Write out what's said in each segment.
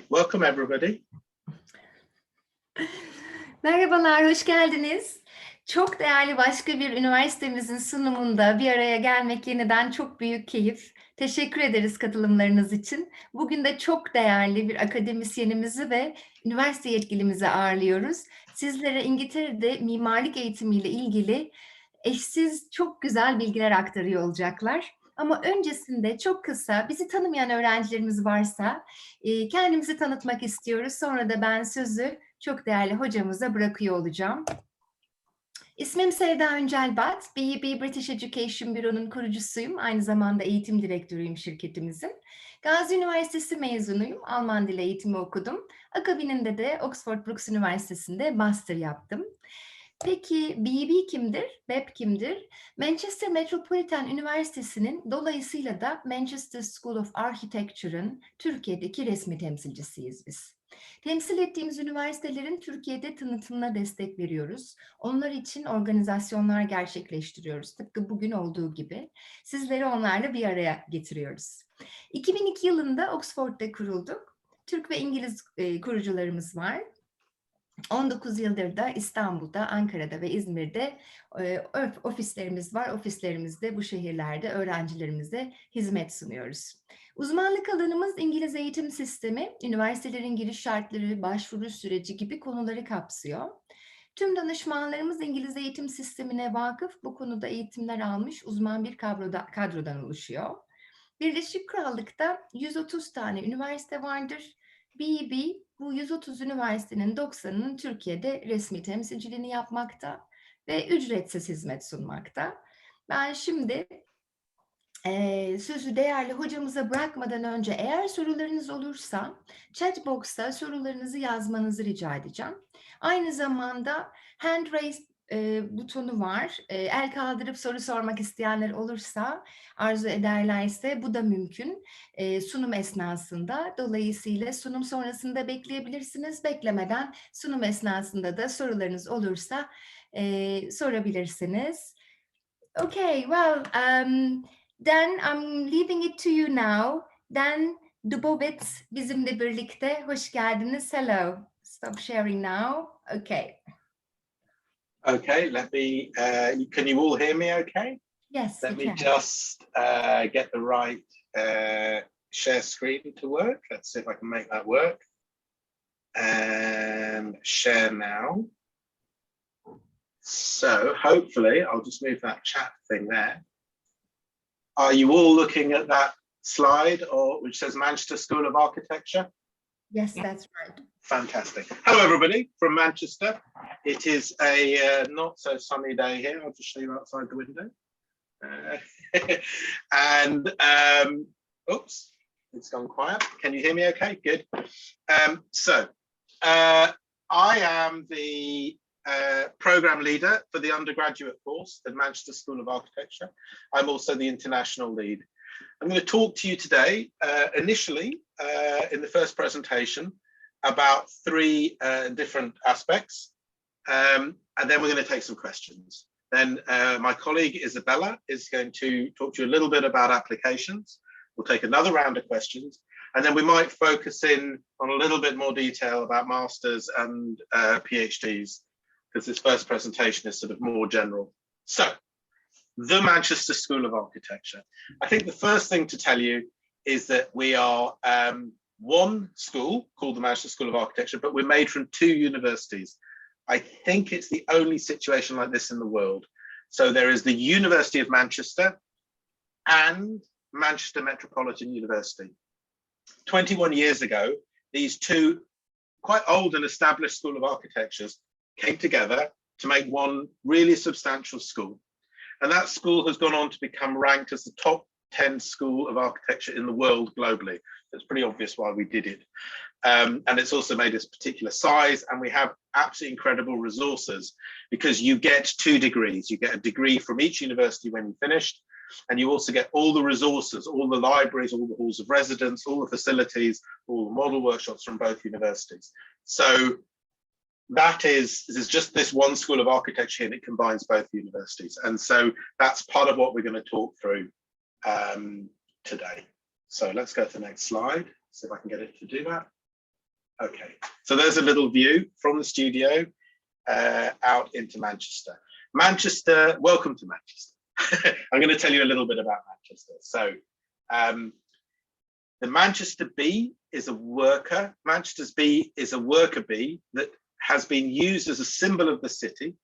Welcome everybody. Merhabalar, hoş geldiniz. Çok değerli başka bir üniversitemizin sunumunda bir araya gelmek yeniden çok büyük keyif. Teşekkür ederiz katılımlarınız için. Bugün de çok değerli bir akademisyenimizi ve üniversite yetkilimizi ağırlıyoruz. Sizlere İngiltere'de mimarlık eğitimiyle ilgili eşsiz çok güzel bilgiler aktarıyor olacaklar. Ama öncesinde çok kısa bizi tanımayan öğrencilerimiz varsa kendimizi tanıtmak istiyoruz. Sonra da ben sözü çok değerli hocamıza bırakıyor olacağım. İsmim Sevda Öncelbat, BEB British Education Büro'nun kurucusuyum. Aynı zamanda eğitim direktörüyüm şirketimizin. Gazi Üniversitesi mezunuyum. Alman dili eğitimi okudum. Akabininde de Oxford Brookes Üniversitesi'nde master yaptım. Peki BEB kimdir? BEB kimdir? Manchester Metropolitan Üniversitesi'nin dolayısıyla da Manchester Schhool of Architecture'ın Türkiye'deki resmi temsilcisiyiz biz. Temsil ettiğimiz üniversitelerin Türkiye'de tanıtımına destek veriyoruz. Onlar için organizasyonlar gerçekleştiriyoruz. Tıpkı bugün olduğu gibi. Sizleri onlarla bir araya getiriyoruz. 2002 yılında Oxford'da kurulduk. Türk ve İngiliz kurucularımız var. 19 yıldır da İstanbul'da, Ankara'da ve İzmir'de ofislerimiz var. Ofislerimizde bu şehirlerde öğrencilerimize hizmet sunuyoruz. Uzmanlık alanımız İngiliz eğitim sistemi, üniversitelerin giriş şartları, başvuru süreci gibi konuları kapsıyor. Tüm danışmanlarımız İngiliz eğitim sistemine vakıf, bu konuda eğitimler almış uzman bir kadrodan oluşuyor. Birleşik Krallık'ta 130 tane üniversite vardır. BEB bu 130 üniversitenin 90'ının Türkiye'de resmi temsilciliğini yapmakta ve ücretsiz hizmet sunmakta. Ben şimdi sözü değerli hocamıza bırakmadan önce eğer sorularınız olursa chat box'ta sorularınızı yazmanızı rica edeceğim. Aynı zamanda hand raise butonu var. El kaldırıp soru sormak isteyenler olursa, arzu ederlerse bu da mümkün. Sunum esnasında, dolayısıyla sunum sonrasında bekleyebilirsiniz. Beklemeden sunum esnasında da sorularınız olursa sorabilirsiniz. Okay, well, Dan, I'm leaving it to you now. Dan Dubovitz bizimle birlikte. Hoş geldiniz. Hello. Stop sharing now. Okay. Okay, can you all hear me okay? Yes, Let we me can. just get the right share screen to work. Let's see if I can make that work. And share now. So hopefully, I'll just move that chat thing there. Are you all looking at that slide which says Manchester School of Architecture? Yes, that's right. Fantastic. Hello, everybody from Manchester. It is a not so sunny day here. I'll just show you outside the window. Oops, it's gone quiet. Can you hear me okay? Good. I am the program leader for the undergraduate course at Manchester School of Architecture. I'm also the international lead. I'm going to talk to you today, initially, in the first presentation, about three different aspects, and then we're going to take some questions. Then my colleague Isabella is going to talk to you a little bit about applications. We'll take another round of questions, and then we might focus in on a little bit more detail about masters and PhDs, because this first presentation is sort of more general. So, the Manchester School of Architecture. I think the first thing to tell you is that we are one school called the Manchester School of Architecture, but we're made from two universities. I think it's the only situation like this in the world. So there is the University of Manchester and Manchester Metropolitan University. 21 years ago, these two quite old and established School of Architectures came together to make one really substantial school. And that school has gone on to become ranked as the top 10 school of architecture in the world globally. It's pretty obvious why we did it. And it's also made this particular size, and we have absolutely incredible resources because you get 2 degrees. You get a degree from each university when you finished, and you also get all the resources, all the libraries, all the halls of residence, all the facilities, all the model workshops from both universities. So there's just this one School of Architecture and it combines both universities. And so that's part of what we're going to talk through today. So let's go to the next slide, see if I can get it to do that. Okay, so there's a little view from the studio out into Manchester. Manchester, welcome to Manchester. I'm going to tell you a little bit about Manchester. So the Manchester bee is a worker. Manchester's bee is a worker bee that has been used as a symbol of the city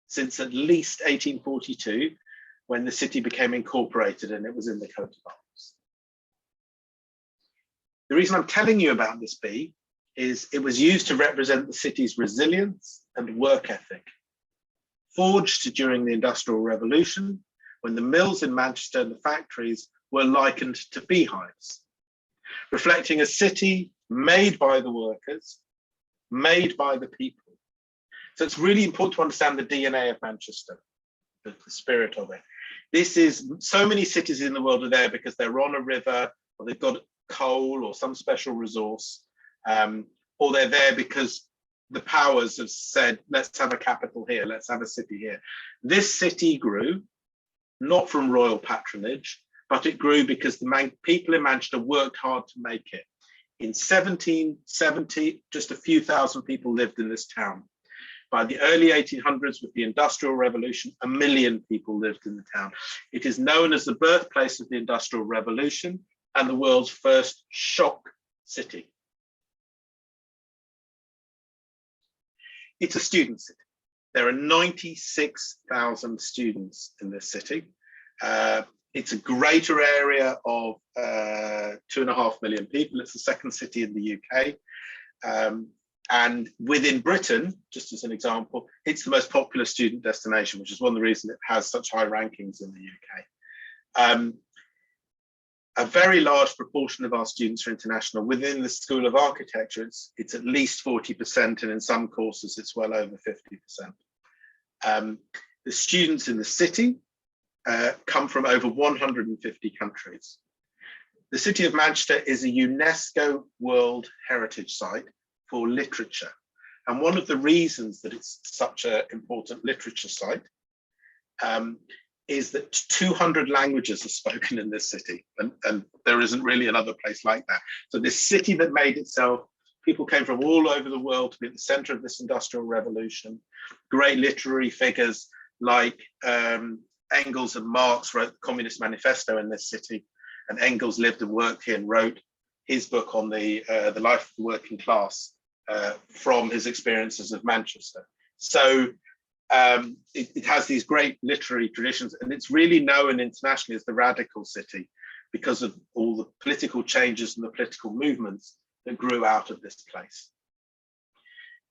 since at least 1842, when the city became incorporated and it was in the coat of arms. The reason I'm telling you about this bee is it was used to represent the city's resilience and work ethic, forged during the Industrial Revolution, when the mills in Manchester and the factories were likened to beehives, reflecting a city made by the workers, made by the people. So it's really important to understand the DNA of Manchester, the spirit of it. This is, so many cities in the world are there because they're on a river, or they've got coal or some special resource, or they're there because the powers have said, let's have a capital here, let's have a city here. This city grew, not from royal patronage, but it grew because the people in Manchester worked hard to make it. In 1770, just a few thousand people lived in this town. By the early 1800s, with the Industrial Revolution, 1 million people lived in the town. It is known as the birthplace of the Industrial Revolution and the world's first shock city. It's a student city. There are 96,000 students in this city. It's a greater area of 2.5 million people. It's the second city in the UK. And within Britain, just as an example, it's the most popular student destination, which is one of the reasons it has such high rankings in the UK. A very large proportion of our students are international. Within the School of Architecture, it's at least 40%, and in some courses, it's well over 50%. The students in the city come from over 150 countries. The city of Manchester is a UNESCO World Heritage Site for literature. And one of the reasons that it's such an important literature site is that 200 languages are spoken in this city, and there isn't really another place like that. So this city that made itself, people came from all over the world to be at the center of this industrial revolution. Great literary figures like Engels and Marx wrote the Communist Manifesto in this city, and Engels lived and worked here and wrote his book on the life of the working class from his experiences of Manchester. So it has these great literary traditions, and it's really known internationally as the radical city because of all the political changes and the political movements that grew out of this place.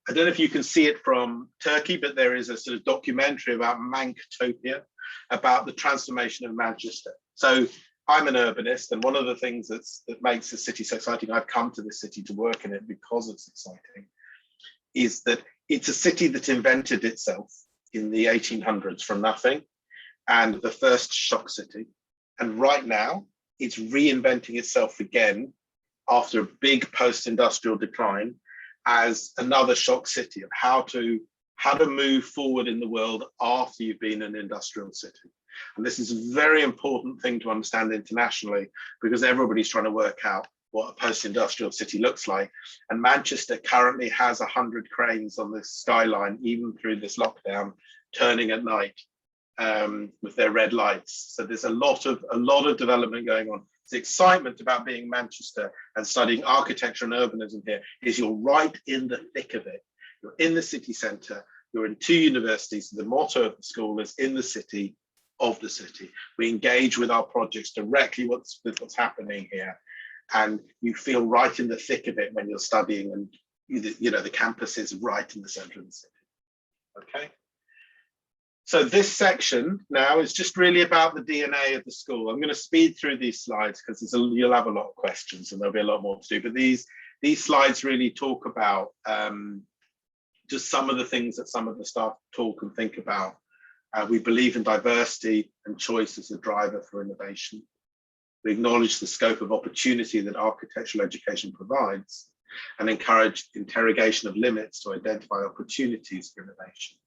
I don't know if you can see it from Turkey, but there is a sort of documentary about Manctopia, about the transformation of Manchester. So I'm an urbanist, and one of the things that makes the city so exciting, I've come to this city to work in it because it's exciting, is that it's a city that invented itself in the 1800s from nothing, and the first shock city. And right now, it's reinventing itself again after a big post-industrial decline as another shock city of how to move forward in the world after you've been an industrial city. And this is a very important thing to understand internationally, because everybody's trying to work out what a post-industrial city looks like. And Manchester currently has 100 cranes on the skyline, even through this lockdown, turning at night with their red lights. So there's a lot of development going on. The excitement about being Manchester and studying architecture and urbanism here is you're right in the thick of it. You're in the city centre, you're in 2 universities. The motto of the school is in the city of the city. We engage with our projects directly with what's happening here. And you feel right in the thick of it when you're studying, and the campus is right in the centre of the city. Okay. So this section now is just really about the DNA of the school. I'm going to speed through these slides because you'll have a lot of questions and there'll be a lot more to do. But these slides really talk about just some of the things that some of the staff talk and think about. We believe in diversity and choice as a driver for innovation. We acknowledge the scope of opportunity that architectural education provides and encourage interrogation of limits to identify opportunities for innovation.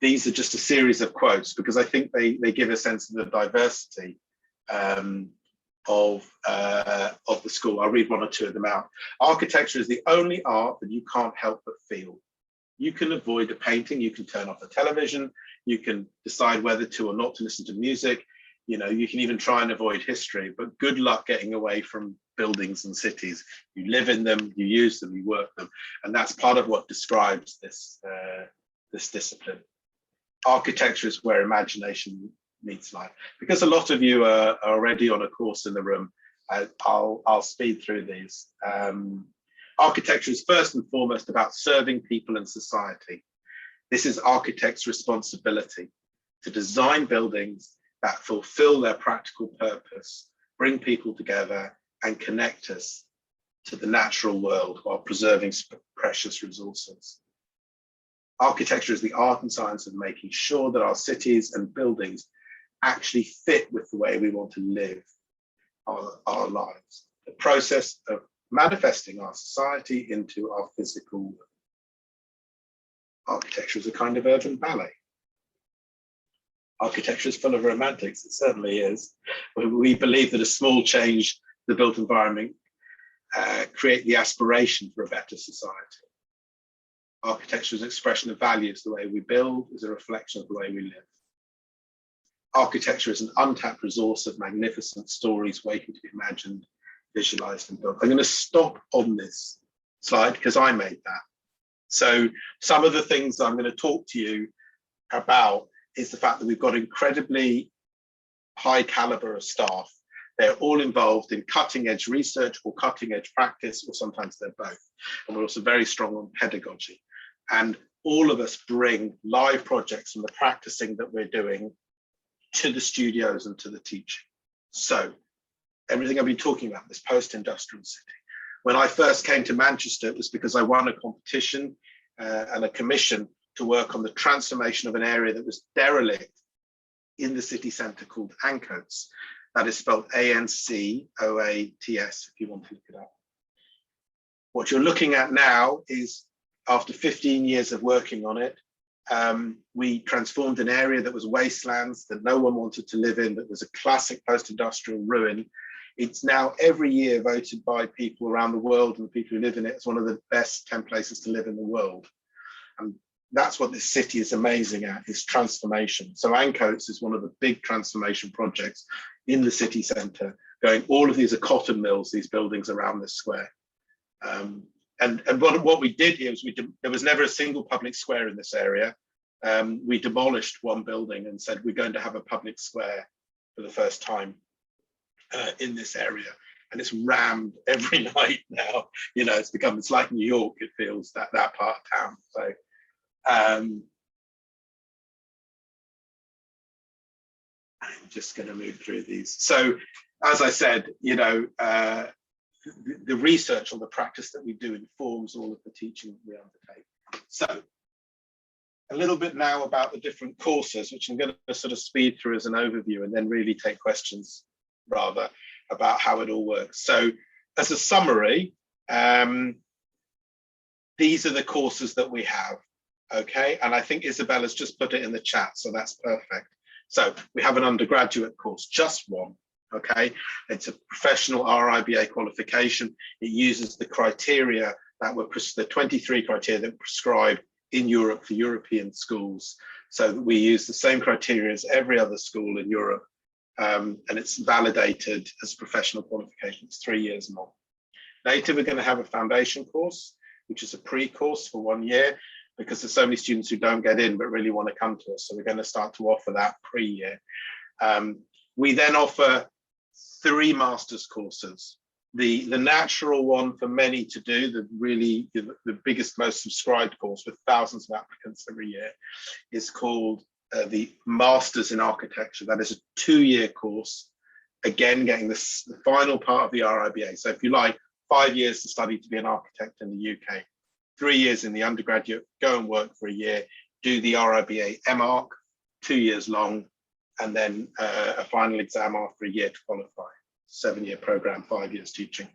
These are just a series of quotes because I think they give a sense of the diversity of the school. I'll read one or two of them out. Architecture is the only art that you can't help but feel. You can avoid a painting, you can turn off the television, you can decide whether to or not to listen to music, you know, you can even try and avoid history, but good luck getting away from buildings and cities. You live in them, you use them, you work them, and that's part of what describes this, this discipline. Architecture is where imagination meets life. Because a lot of you are already on a course in the room, I'll speed through these. Architecture is first and foremost about serving people and society. This is architects' responsibility to design buildings that fulfill their practical purpose, bring people together and connect us to the natural world while preserving precious resources. Architecture is the art and science of making sure that our cities and buildings actually fit with the way we want to live our lives. The process of manifesting our society into our physical world. Architecture is a kind of urban ballet. Architecture is full of romantics, it certainly is. We believe that a small change to the built environment create the aspiration for a better society. Architecture is an expression of values. The way we build is a reflection of the way we live. Architecture is an untapped resource of magnificent stories waiting to be imagined, visualized and built. I'm going to stop on this slide because I made that. So some of the things I'm going to talk to you about is the fact that we've got incredibly high caliber of staff. They're all involved in cutting edge research or cutting edge practice, or sometimes they're both. And we're also very strong on pedagogy. And all of us bring live projects and the practicing that we're doing to the studios and to the teaching. So everything I've been talking about, this post-industrial city. When I first came to Manchester, it was because I won a competition and a commission to work on the transformation of an area that was derelict in the city centre called Ancoats. That is spelled A-N-C-O-A-T-S, if you want to look it up. What you're looking at now is, after 15 years of working on it, we transformed an area that was wastelands that no one wanted to live in, that was a classic post-industrial ruin. It's now every year voted by people around the world and the people who live in it as one of the best 10 places to live in the world. And that's what this city is amazing at, is transformation. So Ancoats is one of the big transformation projects in the city centre, going, all of these are cotton mills, these buildings around this square. And what we did here was there was never a single public square in this area. We demolished one building and said, we're going to have a public square for the first time in this area. And it's rammed every night now. You know, it's like New York, it feels, that part of town. So, I'm just going to move through these. So, as I said, you know, the research on the practice that we do informs all of the teaching we undertake. So, a little bit now about the different courses, which I'm going to sort of speed through as an overview and then really take questions rather about how it all works. So, as a summary, these are the courses that we have, okay? And I think Isabella's just put it in the chat, so that's perfect. So, we have an undergraduate course, just one. Okay, it's a professional RIBA qualification. It uses the criteria that were the 23 criteria that were prescribed in Europe for European schools. So that we use the same criteria as every other school in Europe, and it's validated as a professional qualification. It's 3 years more. Later, we're going to have a foundation course, which is a pre-course for 1 year, because there's so many students who don't get in but really want to come to us. So we're going to start to offer that pre-year. We then offer 3 master's courses. The natural one for many to do, the biggest, most subscribed course with thousands of applicants every year, is called the Masters in Architecture. That is a 2-year course, again getting the final part of the RIBA. So if you like, 5 years to study to be an architect in the UK, 3 years in the undergraduate, go and work for a year, do the RIBA MArch, 2 years long, and then a final exam after a year to qualify. 7-year program, 5 years teaching.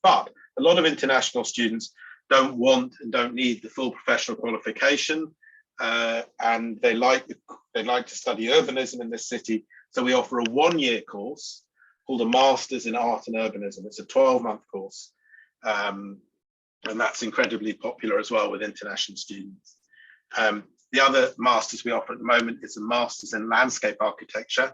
But a lot of international students don't want and don't need the full professional qualification, and they like to study urbanism in this city. So we offer a 1-year course called a Masters in Art and Urbanism. It's a 12-month course, and that's incredibly popular as well with international students. The other Masters we offer at the moment is a Masters in Landscape Architecture,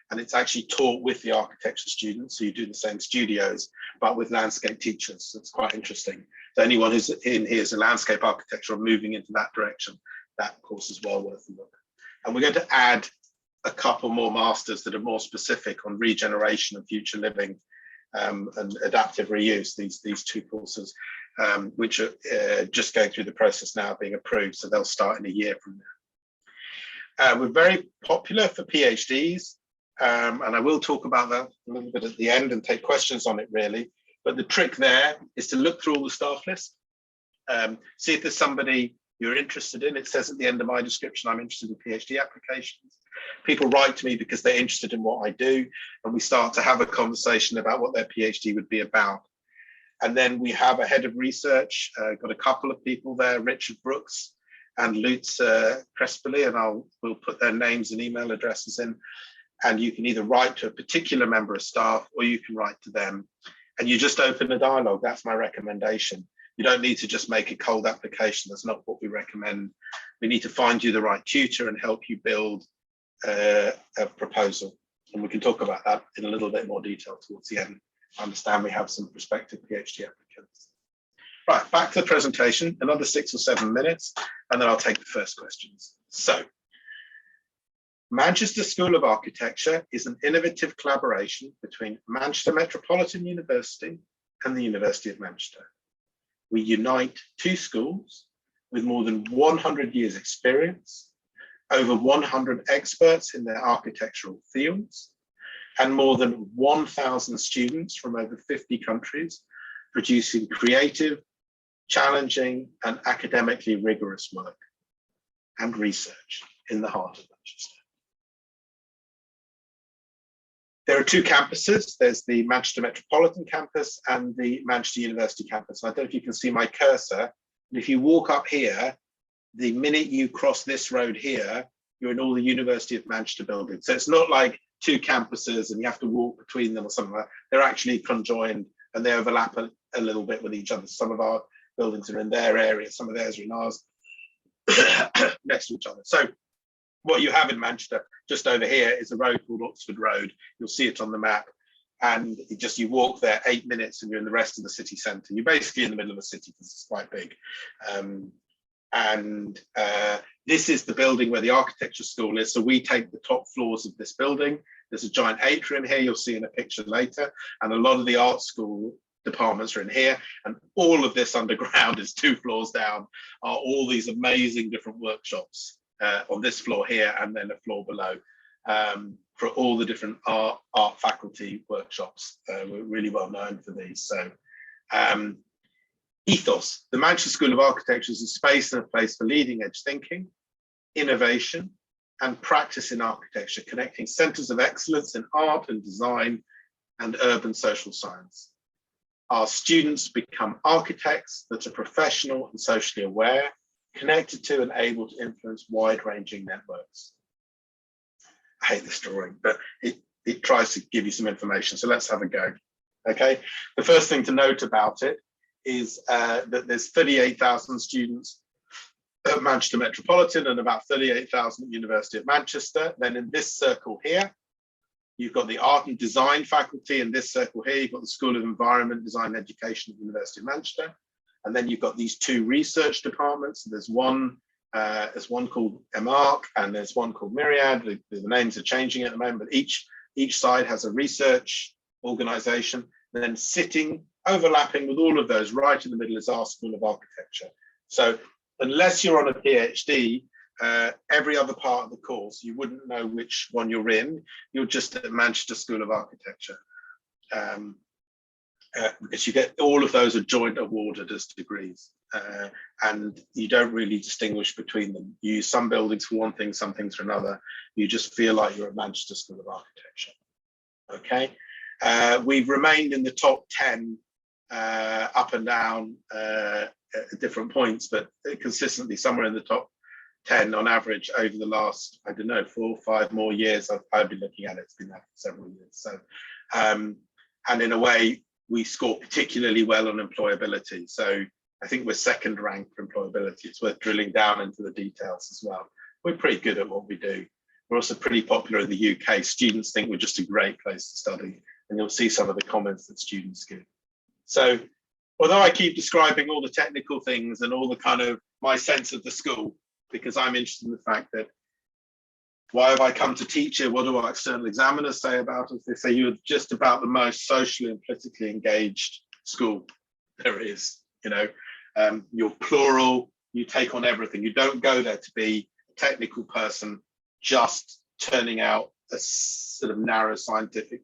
and it's actually taught with the architecture students, so you do the same studios, but with landscape teachers. So it's quite interesting. So anyone who's in here is a landscape architecture or moving into that direction, that course is well worth a look. And we're going to add a couple more masters that are more specific on regeneration and future living and adaptive reuse, these two courses, which are just going through the process now of being approved. So they'll start in a year from now. We're very popular for PhDs, and I will talk about that a little bit at the end and take questions on it really. But the trick there is to look through all the staff lists, see if there's somebody you're interested in. It says at the end of my description, I'm interested in PhD applications. People write to me because they're interested in what I do, and we start to have a conversation about what their PhD would be about. And then we have a head of research, got a couple of people there, Richard Brooks and Lutz Crespoli, and we'll put their names and email addresses in. And you can either write to a particular member of staff or you can write to them. And you just open a dialogue. That's my recommendation. You don't need to just make a cold application. That's not what we recommend. We need to find you the right tutor and help you build a proposal. And we can talk about that in a little bit more detail towards the end. I understand we have some prospective PhD applicants. Right, back to the presentation, another 6 or 7 minutes, and then I'll take the first questions. So, Manchester School of Architecture is an innovative collaboration between Manchester Metropolitan University and the University of Manchester. We unite two schools with more than 100 years experience, over 100 experts in their architectural fields, and more than 1,000 students from over 50 countries, producing creative, challenging, and academically rigorous work and research in the heart of Manchester. There are two campuses. There's the Manchester Metropolitan campus and the Manchester University campus. I don't know if you can see my cursor, but if you walk up here, the minute you cross this road here, you're in all the University of Manchester buildings. So it's not like two campuses and you have to walk between them or something like that. They're actually conjoined and they overlap a little bit with each other. Some of our buildings are in their area, some of theirs are in ours, next to each other. So what you have in Manchester, just over here, is a road called Oxford Road. You'll see it on the map. And you walk there 8 minutes and you're in the rest of the city centre. You're basically in the middle of a city because it's quite big. This is the building where the architecture school is. So we take the top floors of this building. There's a giant atrium here, you'll see in a picture later. And a lot of the art school departments are in here. And all of this underground is 2 floors down, are all these amazing different workshops on this floor here and then a floor below for all the different art faculty workshops. We're really well known for these. So Ethos, the Manchester School of Architecture, is a space and a place for leading edge thinking, innovation, and practice in architecture, connecting centres of excellence in art and design and urban social science. Our students become architects that are professional and socially aware, connected to and able to influence wide-ranging networks. I hate this drawing, but it tries to give you some information. So let's have a go. Okay, the first thing to note about it is that there's 38,000 students at Manchester Metropolitan and about 38,000 at University of Manchester. Then in this circle here, you've got the art and design faculty. In this circle here, you've got the School of Environment, Design and Education at the University of Manchester. And then you've got these 2 research departments. There's one called MARC and there's one called Myriad. The names are changing at the moment, but each side has a research organization. And then sitting, overlapping with all of those right in the middle is our School of Architecture. So unless you're on a PhD, every other part of the course, you wouldn't know which one you're in. You're just at Manchester School of Architecture. Because you get all of those are joint awarded as degrees, and you don't really distinguish between them. You use some buildings for one thing, some things for another. You just feel like you're at Manchester School of Architecture. Okay, we've remained in the top 10 up and down at different points, but consistently somewhere in the top 10 on average over the last, I don't know, 4 or 5 more years. I've been looking at it. It's been that for several years. So And in a way, we score particularly well on employability. So I think we're second ranked for employability. It's worth drilling down into the details as well. We're pretty good at what we do. We're also pretty popular in the UK. Students think we're just a great place to study, and you'll see some of the comments that students give. So although I keep describing all the technical things and all the kind of my sense of the school, because I'm interested in the fact that why have I come to teach here? What do our external examiners say about us? They say you're just about the most socially and politically engaged school there is. You know, you're plural, you take on everything. You don't go there to be a technical person just turning out a sort of narrow scientific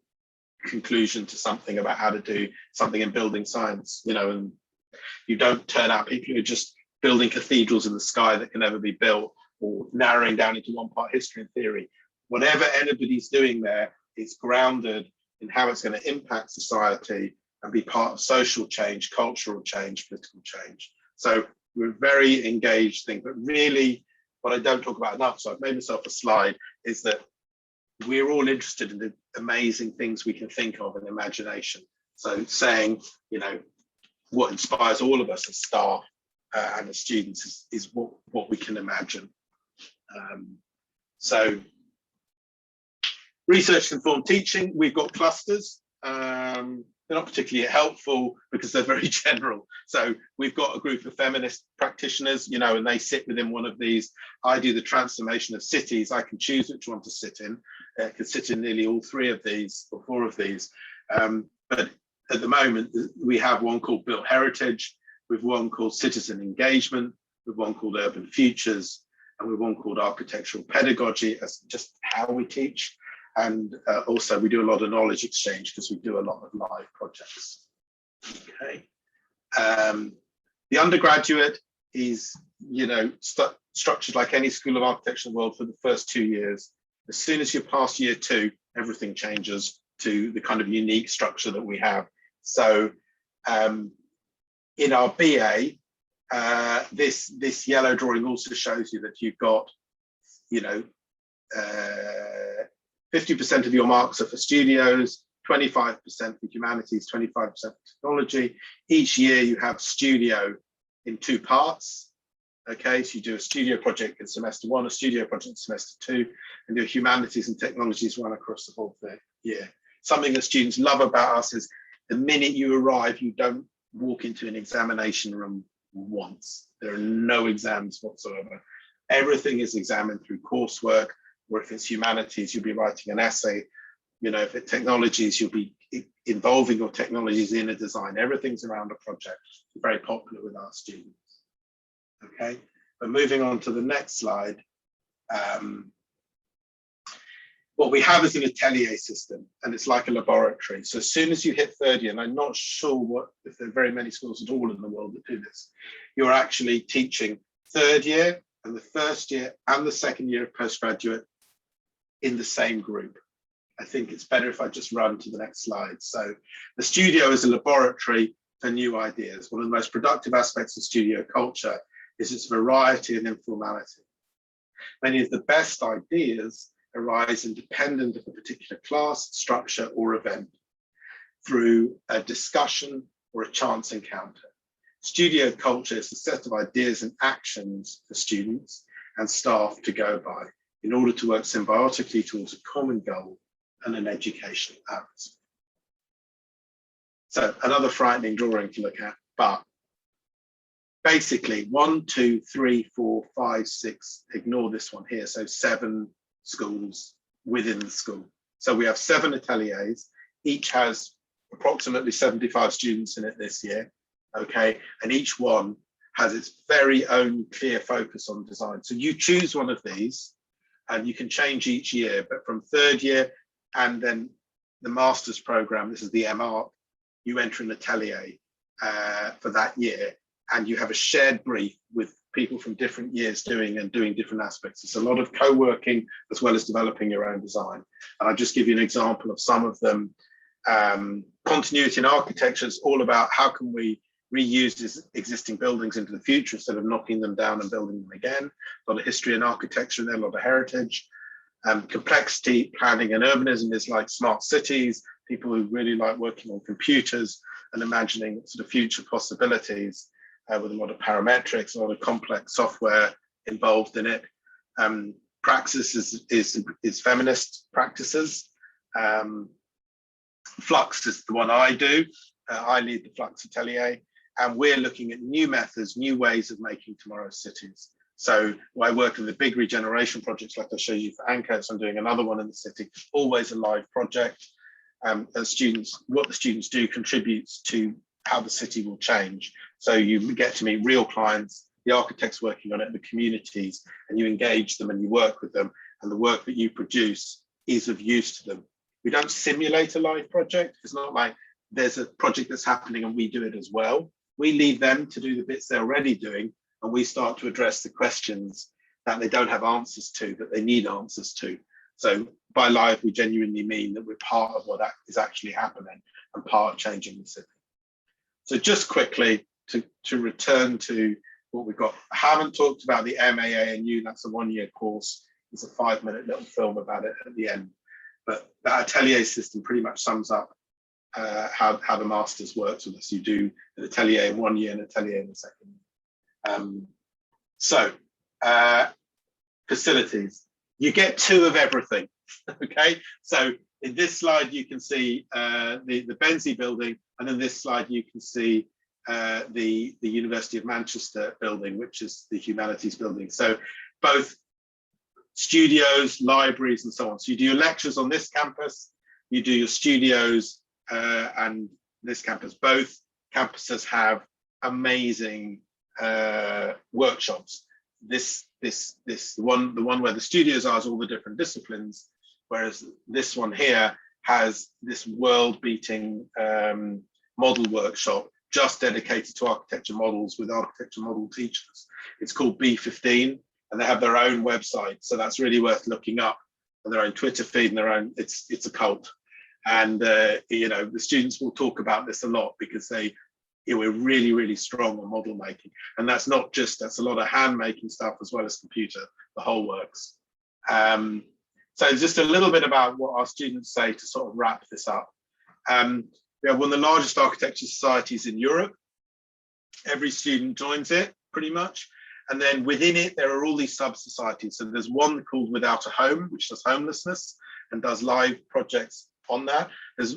conclusion to something about how to do something in building science, you know, and you don't turn out people who are just building cathedrals in the sky that can never be built, or narrowing down into one part history and theory. Whatever anybody's doing there is grounded in how it's going to impact society and be part of social change, cultural change, political change. So we're a very engaged thing, but really what I don't talk about enough, so I've made myself a slide, is that we're all interested in the amazing things we can think of in imagination. So saying, you know, what inspires all of us as staff and as students is what we can imagine. So research informed teaching, we've got clusters. They're not particularly helpful because they're very general. So we've got a group of feminist practitioners, you know, and they sit within one of these. I do the transformation of cities. I can choose which one to sit in. I can sit in nearly all three of these or four of these. But at the moment, we have one called Built Heritage, we've one called Citizen Engagement, we've one called Urban Futures, and we've one called Architectural Pedagogy as just how we teach. And also we do a lot of knowledge exchange because we do a lot of live projects. Okay. The undergraduate is, you know, structured like any school of architecture in the world for the first 2 years. As soon as you pass year 2, everything changes to the kind of unique structure that we have. So in our BA, this yellow drawing also shows you that you've got, you know, 50% of your marks are for studios, 25% for humanities, 25% for technology. Each year you have studio in 2 parts. Okay, so you do a studio project in semester 1, a studio project in semester 2, and your humanities and technologies run across the whole year. Something that students love about us is the minute you arrive, you don't walk into an examination room once. There are no exams whatsoever. Everything is examined through coursework, or if it's humanities, you'll be writing an essay. You know, if it's technologies, you'll be involving your technologies in a design. Everything's around a project. It's very popular with our students. Okay, but moving on to the next slide. What we have is an atelier system, and it's like a laboratory. So as soon as you hit 3rd year, and I'm not sure if there are very many schools at all in the world that do this, you're actually teaching 3rd year and the 1st year and the 2nd year of postgraduate in the same group. I think it's better if I just run to the next slide. So the studio is a laboratory for new ideas. One of the most productive aspects of studio culture is its variety and informality. Many of the best ideas arise independent of a particular class, structure, or event through a discussion or a chance encounter. Studio culture is a set of ideas and actions for students and staff to go by in order to work symbiotically towards a common goal and an educational atmosphere. So another frightening drawing to look at, but basically 1, 2, 3, 4, 5, 6, ignore this one here, so 7 schools within the school. So we have 7 ateliers, each has approximately 75 students in it this year, okay, and each one has its very own clear focus on design. So you choose one of these, and you can change each year, but from 3rd year and then the master's program, this is the MArch, you enter an atelier for that year, and you have a shared brief with people from different years doing different aspects. It's a lot of co-working as well as developing your own design. And I'll just give you an example of some of them. Continuity in architecture is all about how can we reuse existing buildings into the future instead of knocking them down and building them again. A lot of history and architecture in there, a lot of heritage. Complexity, planning and urbanism is like smart cities, people who really like working on computers and imagining sort of future possibilities with a lot of parametrics, a lot of complex software involved in it. Praxis is feminist practices. Flux is the one I do. I lead the Flux Atelier, and we're looking at new methods, new ways of making tomorrow's cities. So I work in the big regeneration projects like I showed you for Anchor. So I'm doing another one in the city, always a live project. And students, what the students do contributes to how the city will change. So you get to meet real clients, the architects working on it, the communities, and you engage them and you work with them, and the work that you produce is of use to them. We don't simulate a live project. It's not like there's a project that's happening and we do it as well. We leave them to do the bits they're already doing, and we start to address the questions that they don't have answers to, that they need answers to. So by live, we genuinely mean that we're part of what is actually happening and part of changing the city. So just quickly to return to what we've got. I haven't talked about the MAANU, that's a one-year course. There's a 5-minute little film about it at the end. But that atelier system pretty much sums up how the masters works with us. You do an atelier in 1 year and an atelier in the second. Facilities. You get 2 of everything, okay? So in this slide, you can see the Benzie building, and in this slide, you can see the University of Manchester building, which is the humanities building. So both studios, libraries, and so on. So you do your lectures on this campus, you do your studios and this campus. Both campuses have amazing workshops. The one where the studios are is all the different disciplines, whereas this one here has this world-beating model workshop just dedicated to architecture models with architecture model teachers. It's called B15, and they have their own website, so that's really worth looking up, and their own Twitter feed and their own. It's a cult, and you know, the students will talk about this a lot because we're really strong on model making, and that's a lot of hand making stuff as well as computer, the whole works. So just a little bit about what our students say to sort of wrap this up. We have one of the largest architecture societies in Europe. Every student joins it pretty much. And then within it, there are all these sub-societies. So there's one called Without a Home, which does homelessness and does live projects on that.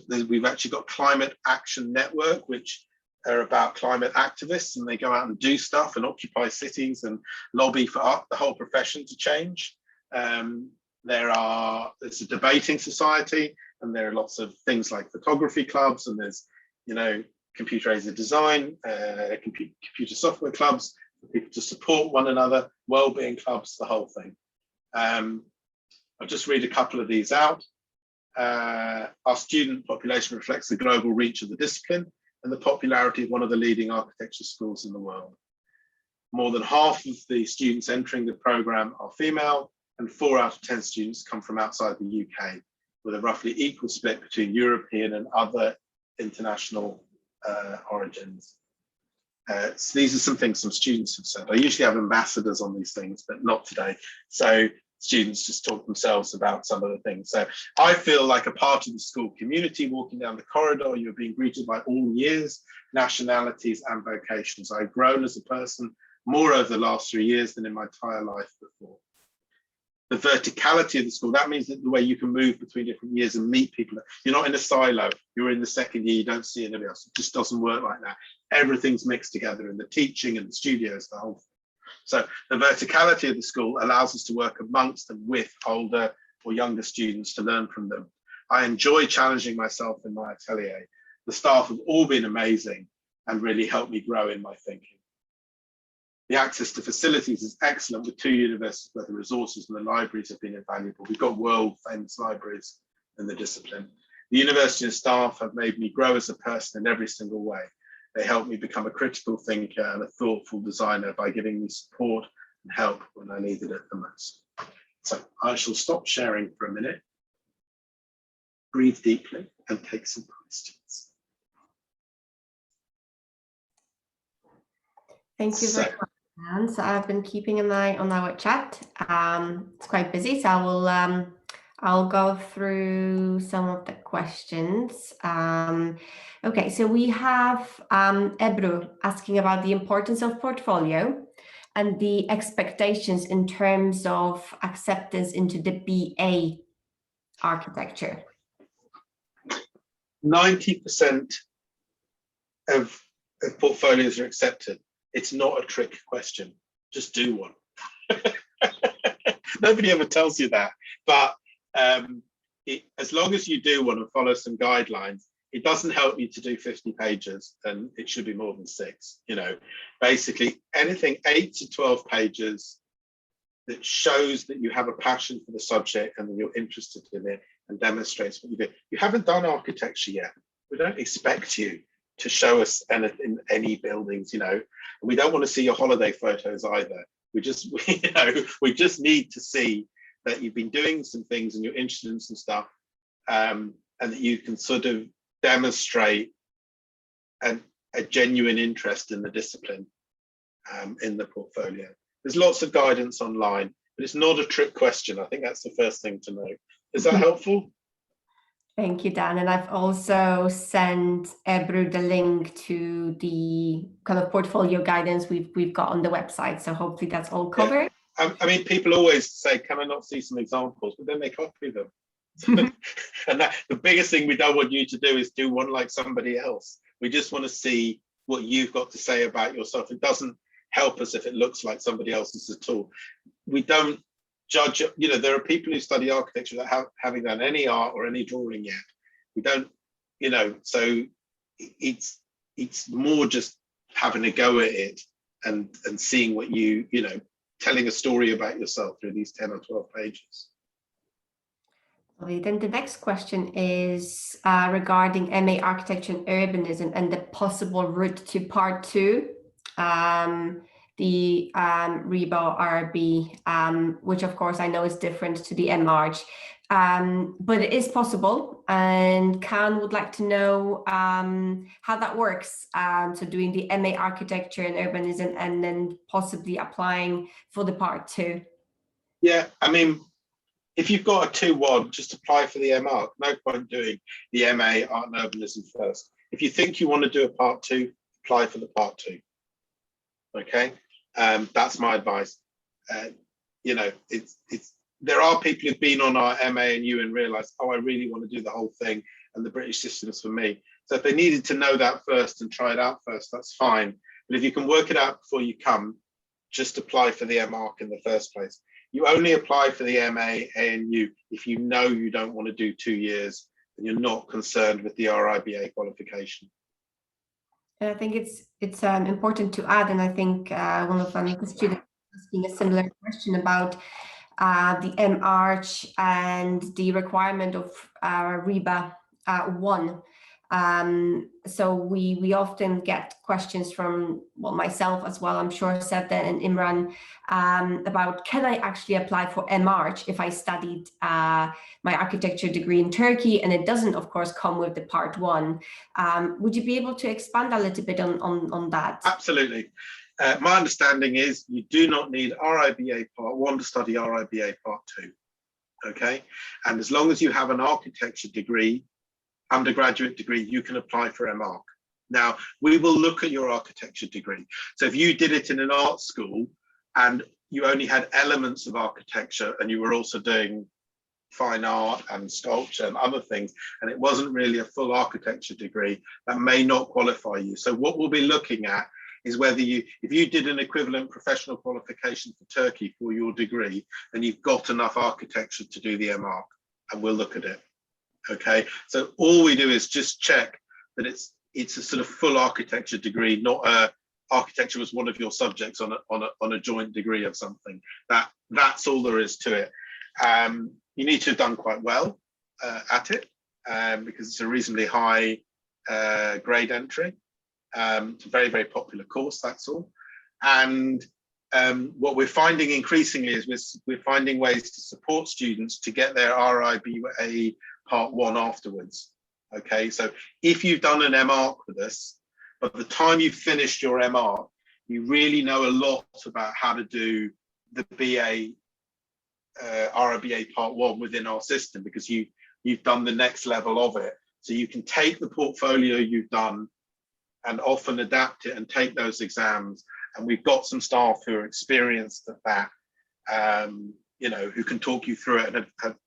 We've actually got Climate Action Network, which are about climate activists, and they go out and do stuff and occupy cities and lobby for the whole profession to change. There's a debating society, and there are lots of things like photography clubs, and there's, you know, computer-aided design, computer software clubs for people to support one another, well-being clubs, the whole thing. I'll just read a couple of these out. Our student population reflects the global reach of the discipline and the popularity of one of the leading architecture schools in the world. More than half of the students entering the program are female, and 4 out of 10 students come from outside the UK, with a roughly equal split between European and other international origins. So these are some things some students have said. I usually have ambassadors on these things, but not today. So students just talk themselves about some of the things. So I feel like a part of the school community. Walking down the corridor, you're being greeted by all years, nationalities, and vocations. I've grown as a person more over the last 3 years than in my entire life before. The verticality of the school, that means that the way you can move between different years and meet people. You're not in a silo. You're in the second year, you don't see anybody else. It just doesn't work like that. Everything's mixed together in the teaching and the studios, the whole thing. So the verticality of the school allows us to work amongst and with older or younger students to learn from them. I enjoy challenging myself in my atelier. The staff have all been amazing and really helped me grow in my thinking. The access to facilities is excellent with 2 universities where the resources and the libraries have been invaluable. We've got world famous libraries in the discipline. The university and staff have made me grow as a person in every single way. They helped me become a critical thinker and a thoughtful designer by giving me support and help when I needed it the most. So I shall stop sharing for a minute, breathe deeply, and take some questions. Thank you very much, Dan. So I've been keeping an eye on our chat. It's quite busy, so I I'll go through some of the questions. Okay, so we have Ebru asking about the importance of portfolio and the expectations in terms of acceptance into the BA architecture. 90% of portfolios are accepted. It's not a trick question. Just do one. Nobody ever tells you that, but as long as you do one and follow some guidelines, it doesn't help you to do 50 pages, and it should be more than 6. You know, basically anything 8 to 12 pages that shows that you have a passion for the subject and that you're interested in it and demonstrates what you do. You haven't done architecture yet. We don't expect you to show us anything, any buildings, you know. We don't want to see your holiday photos either. We just, you know, we just need to see that you've been doing some things and you're interested in some stuff, and that you can sort of demonstrate a genuine interest in the discipline in the portfolio. There's lots of guidance online, but it's not a trick question. I think that's the first thing to know. Is that helpful? Thank you, Dan. And I've also sent Ebru the link to the kind of portfolio guidance we've got on the website. So hopefully that's all covered. Yeah. I mean, people always say, can I not see some examples? But then they copy them. And the biggest thing we don't want you to do is do one like somebody else. We just want to see what you've got to say about yourself. It doesn't help us if it looks like somebody else's at all. We don't judge, you know, there are people who study architecture that haven't done any art or any drawing yet. We don't, you know, so it's more just having a go at it and seeing what you know, telling a story about yourself through these 10 or 12 pages. Okay, then the next question is regarding MA Architecture and Urbanism and the possible route to part 2, the REBA RB, which of course I know is different to the MArch, but it is possible. And Khan would like to know how that works. So doing the MA Architecture and Urbanism and then possibly applying for the part 2. Yeah, I mean, if you've got a 2-1, just apply for the MArch. No point doing the MA Art and Urbanism first. If you think you want to do a part 2, apply for the part 2. Okay, that's my advice. You know, there are people who've been on our MA and U and realised, oh, I really want to do the whole thing, and the British system's for me. So if they needed to know that first and try it out first, that's fine. But if you can work it out before you come, just apply for the MArch in the first place. You only apply for the MA, ANU if you know you don't want to do 2 years and you're not concerned with the RIBA qualification. And I think it's important to add, and I think one of the students asking a similar question about the MArch and the requirement of REBA 1. So we often get questions from, well, myself as well, I'm sure Sevda and Imran, about can I actually apply for MArch if I studied my architecture degree in Turkey and it doesn't, of course, come with the part 1. Would you be able to expand a little bit on that? Absolutely. My understanding is you do not need RIBA part 1 to study RIBA part 2. Okay, and as long as you have an architecture degree, undergraduate degree, you can apply for MArch. Now, we will look at your architecture degree. So if you did it in an art school and you only had elements of architecture and you were also doing fine art and sculpture and other things, and it wasn't really a full architecture degree, that may not qualify you. So what we'll be looking at is whether if you did an equivalent professional qualification for Turkey for your degree, then you've got enough architecture to do the MArch, and we'll look at it. Okay, so all we do is just check that it's a sort of full architecture degree, not architecture was one of your subjects on a joint degree of something. That's all there is to it. You need to have done quite well at it because it's a reasonably high grade entry. It's a very, very popular course, that's all. And what we're finding increasingly is we're finding ways to support students to get their RIBA part 1 afterwards. Okay, so if you've done an MArch with us, by the time you've finished your MArch, you really know a lot about how to do the BA RIBA Part 1 within our system, because you've done the next level of it. So you can take the portfolio you've done and often adapt it and take those exams. And we've got some staff who are experienced at that, you know, who can talk you through it and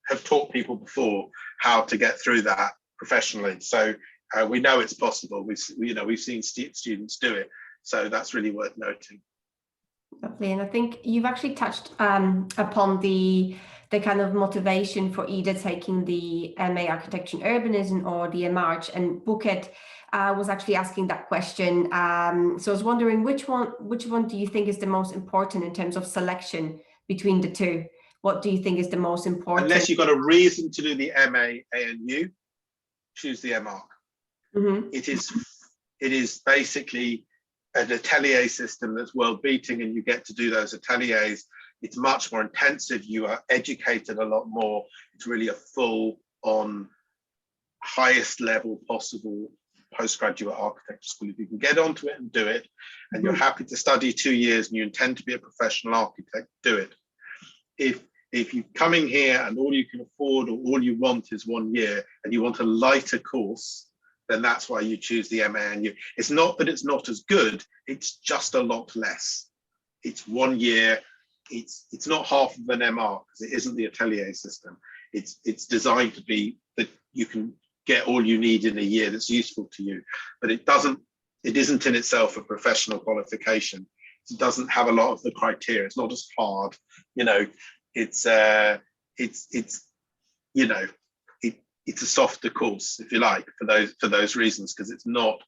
have taught people before how to get through that professionally. So we know it's possible. We've seen students do it. So that's really worth noting. Lovely. And I think you've actually touched upon the kind of motivation for either taking the MA Architecture and Urbanism or the MArch, and Buket was actually asking that question. So I was wondering which one do you think is the most important in terms of selection between the two? What do you think is the most important? Unless you've got a reason to do the MA ANU, choose the MArch. Mm-hmm. It is basically an atelier system that's world beating, and you get to do those ateliers. It's much more intensive. You are educated a lot more. It's really a full on highest level possible postgraduate architecture school. If you can get onto it and do it, and you're happy to study 2 years and you intend to be a professional architect, do it. If you're coming here and all you can afford or all you want is 1 year and you want a lighter course, then that's why you choose the MANU. It's not that it's not as good, it's just a lot less. It's 1 year, it's not half of an MR because it isn't the atelier system. It's designed to be that you can get all you need in a year that's useful to you, but it isn't in itself a professional qualification. It doesn't have a lot of the criteria. It's not as hard, you know. It's you know, it's a softer course, if you like, for those reasons, because it's not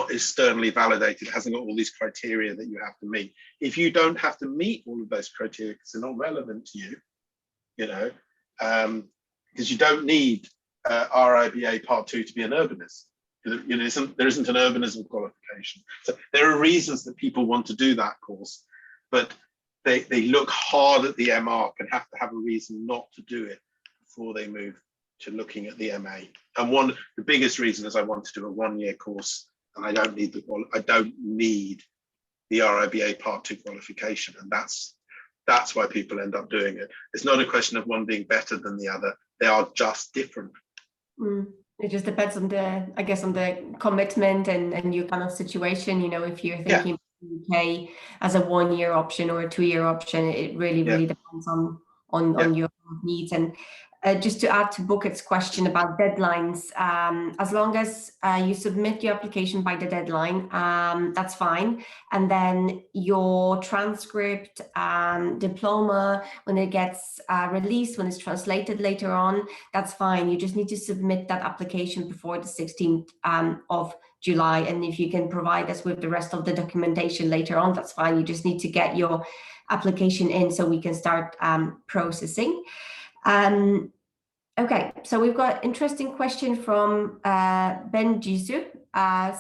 externally validated. It hasn't got all these criteria that you have to meet. If you don't have to meet all of those criteria because they're not relevant to you, you know, because you don't need RIBA Part 2 to be an urbanist. You know, there isn't an urbanism qualification. So there are reasons that people want to do that course, but they look hard at the MArch and have to have a reason not to do it before they move to looking at the MA. And the biggest reason is I want to do a 1 year course, and I don't need the RIBA Part 2 qualification, and that's why people end up doing it. It's not a question of one being better than the other. They are just different. It just depends on the commitment and your kind of situation. You know, if you're thinking UK as a 1 year option or a 2 year option, it really depends on your needs. And just to add to Buket's question about deadlines, as long as you submit your application by the deadline, that's fine. And then your transcript, diploma, when it gets released, when it's translated later on, that's fine. You just need to submit that application before the 16th of July. And if you can provide us with the rest of the documentation later on, that's fine. You just need to get your application in so we can start processing. Okay, so we've got an interesting question from Ben Jisu.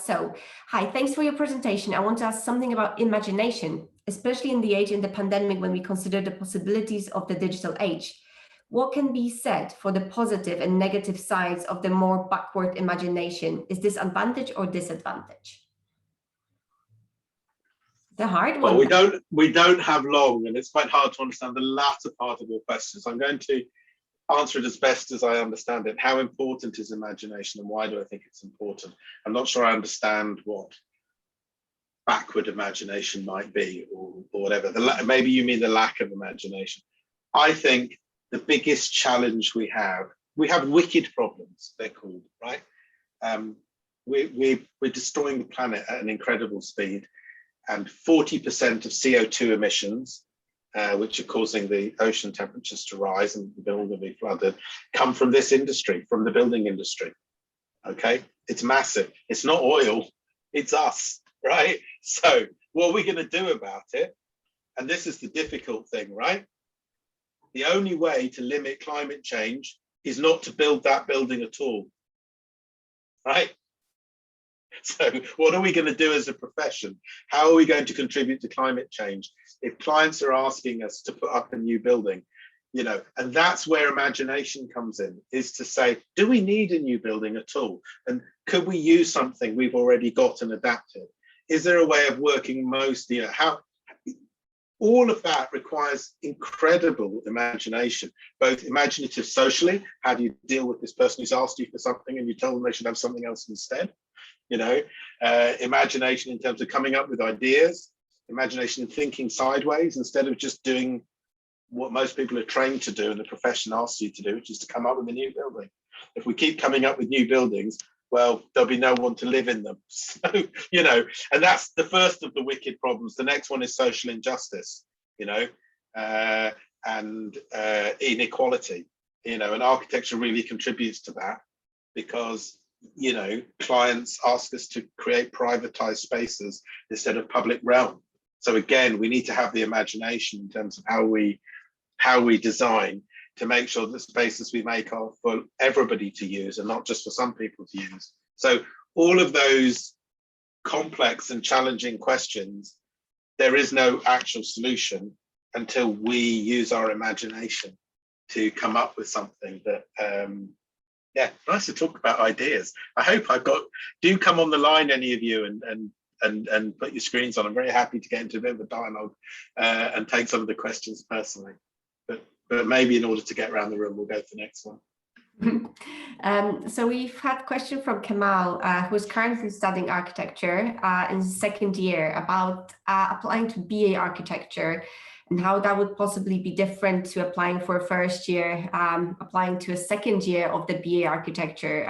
So, hi, thanks for your presentation. I want to ask something about imagination, especially in the pandemic when we consider the possibilities of the digital age. What can be said for the positive and negative sides of the more backward imagination? Is this advantage or disadvantage? The hard one. Well, we don't have long, and it's quite hard to understand the latter part of your questions. I'm going to answer it as best as I understand it. How important is imagination, and why do I think it's important? I'm not sure I understand what backward imagination might be, or whatever. Maybe you mean the lack of imagination. I think the biggest challenge we have wicked problems, they're called, right? We're destroying the planet at an incredible speed, and 40% of CO2 emissions, which are causing the ocean temperatures to rise and the building will be flooded, come from this industry, from the building industry. Okay, it's massive. It's not oil, it's us, right? So what are we going to do about it? And this is the difficult thing, right? The only way to limit climate change is not to build that building at all, right? So what are we going to do as a profession? How are we going to contribute to climate change if clients are asking us to put up a new building? You know, and that's where imagination comes in, is to say, do we need a new building at all? And could we use something we've already got and adapt it? Is there a way of working most, you know, all of that requires incredible imagination, both imaginative socially. How do you deal with this person who's asked you for something and you tell them they should have something else instead? You know, imagination in terms of coming up with ideas, imagination in thinking sideways instead of just doing what most people are trained to do and the profession asks you to do, which is to come up with a new building. If we keep coming up with new buildings, well, there'll be no one to live in them. So, you know, and that's the first of the wicked problems. The next one is social injustice, you know, and inequality, you know, and architecture really contributes to that because, you know, clients ask us to create privatized spaces instead of public realm. So again, we need to have the imagination in terms of how we design to make sure that the spaces we make are for everybody to use and not just for some people to use. So all of those complex and challenging questions, there is no actual solution until we use our imagination to come up with something that, yeah, nice to talk about ideas. I hope do come on the line, any of you, and put your screens on. I'm very happy to get into a bit of a dialogue and take some of the questions personally. But maybe in order to get around the room, we'll go to the next one. So we've had a question from Kamal, who's currently studying architecture in his second year, about applying to BA architecture and how that would possibly be different to applying for a first year, applying to a second year of the BA architecture.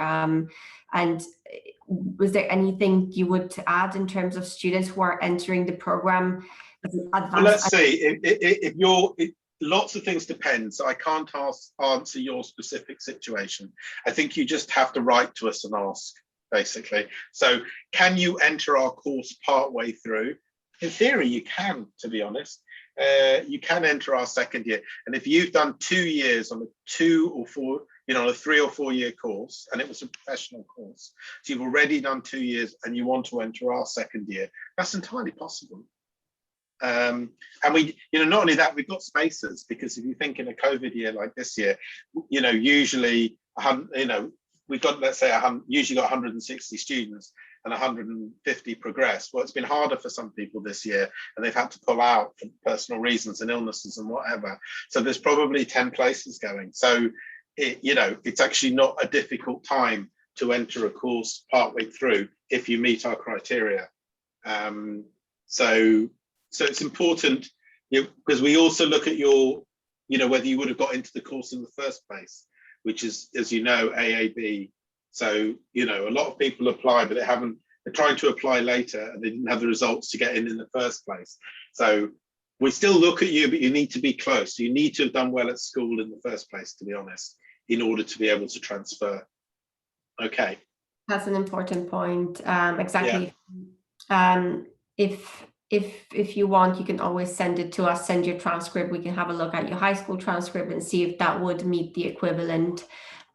And was there anything you would add in terms of students who are entering the program as an advanced? Well, let's see, if you're, lots of things depend, so I can't answer your specific situation. I think you just have to write to us and ask, basically. So can you enter our course partway through? In theory, you can, to be honest. You can enter our second year. And if you've done 2 years on a 2 or 4, you know, a 3 or 4 year course, and it was a professional course, so you've already done 2 years and you want to enter our second year, that's entirely possible. And we, you know, not only that, we've got spaces, because if you think in a COVID year like this year, you know, usually, you know, we've got, let's say, usually got 160 students and 150 progress. Well, it's been harder for some people this year, and they've had to pull out for personal reasons and illnesses and whatever. So there's probably 10 places going. So, you know, it's actually not a difficult time to enter a course partway through if you meet our criteria. So it's important, you know, because we also look at your, you know, whether you would have got into the course in the first place, which is, as you know, AAB. So, you know, a lot of people apply, but they're trying to apply later and they didn't have the results to get in the first place. So we still look at you, but you need to be close. You need to have done well at school in the first place, to be honest, in order to be able to transfer. Okay. That's an important point. Exactly. Yeah. If you want, you can always send it to us, send your transcript. We can have a look at your high school transcript and see if that would meet the equivalent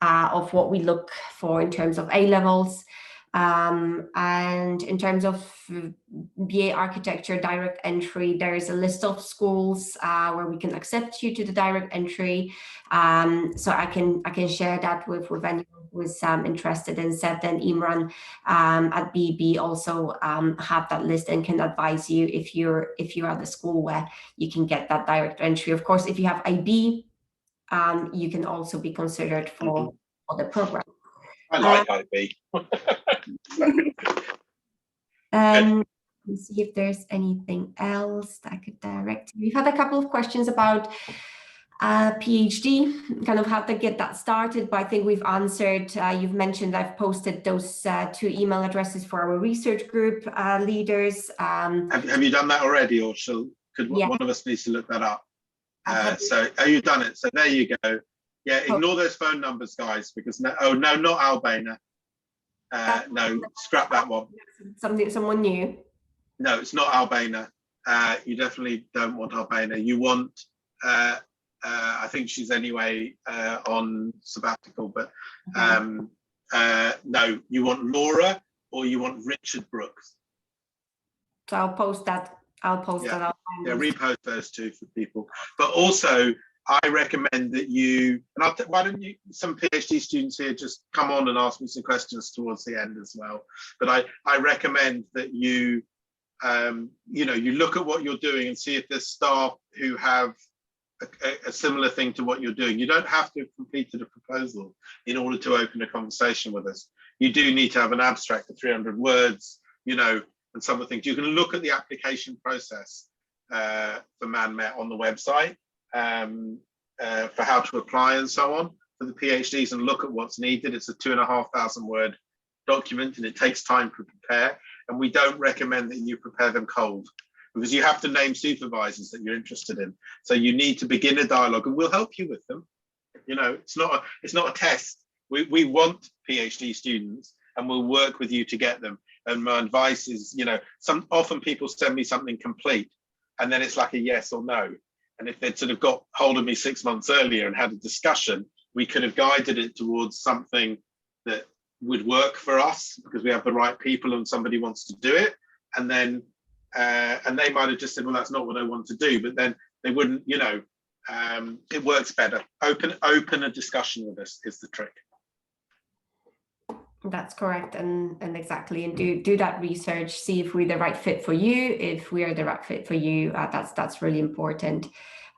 of what we look for in terms of A levels. And in terms of BA architecture direct entry, there is a list of schools where we can accept you to the direct entry. So I can share that with anyone who is interested, and Seth and Imran at BEB also have that list and can advise you if you're at the school where you can get that direct entry. Of course, if you have IB, you can also be considered for the program. I like IB. Let's see if there's anything else that I could direct. We've had a couple of questions about PhD, kind of how to get that started, but I think we've answered. You've mentioned I've posted those 2 email addresses for our research group leaders. Have you done that already, or one of us needs to look that up? So, you've done it. So there you go. Yeah, ignore those phone numbers, guys, because not Albania. No, scrap that one. Someone new. No, it's not Albania. You definitely don't want Albania. You want, I think she's anyway on sabbatical, but no, you want Laura or you want Richard Brooks. So I'll post that. Yeah, repost those 2 for people. But also, I recommend that you, and why don't you, some PhD students here, just come on and ask me some questions towards the end as well. But I recommend that you you know, you look at what you're doing and see if there's staff who have a similar thing to what you're doing. You don't have to have completed a proposal in order to open a conversation with us. You do need to have an abstract of 300 words, you know, and some of the things. You can look at the application process for ManMet on the website for how to apply and so on for the PhDs, and look at what's needed. It's a 2,500 word document and it takes time to prepare. And we don't recommend that you prepare them cold, because you have to name supervisors that you're interested in. So you need to begin a dialogue, and we'll help you with them. You know, it's not a test. We want PhD students, and we'll work with you to get them. And my advice is, you know, often people send me something complete, and then it's like a yes or no. And if they'd sort of got hold of me 6 months earlier and had a discussion, we could have guided it towards something that would work for us because we have the right people and somebody wants to do it. And then and they might have just said, well, that's not what I want to do, but then they wouldn't, you know, it works better. Open a discussion with us is the trick. That's correct, and exactly, and do that research, see if we're the right fit for you. If we are the right fit for you, that's really important.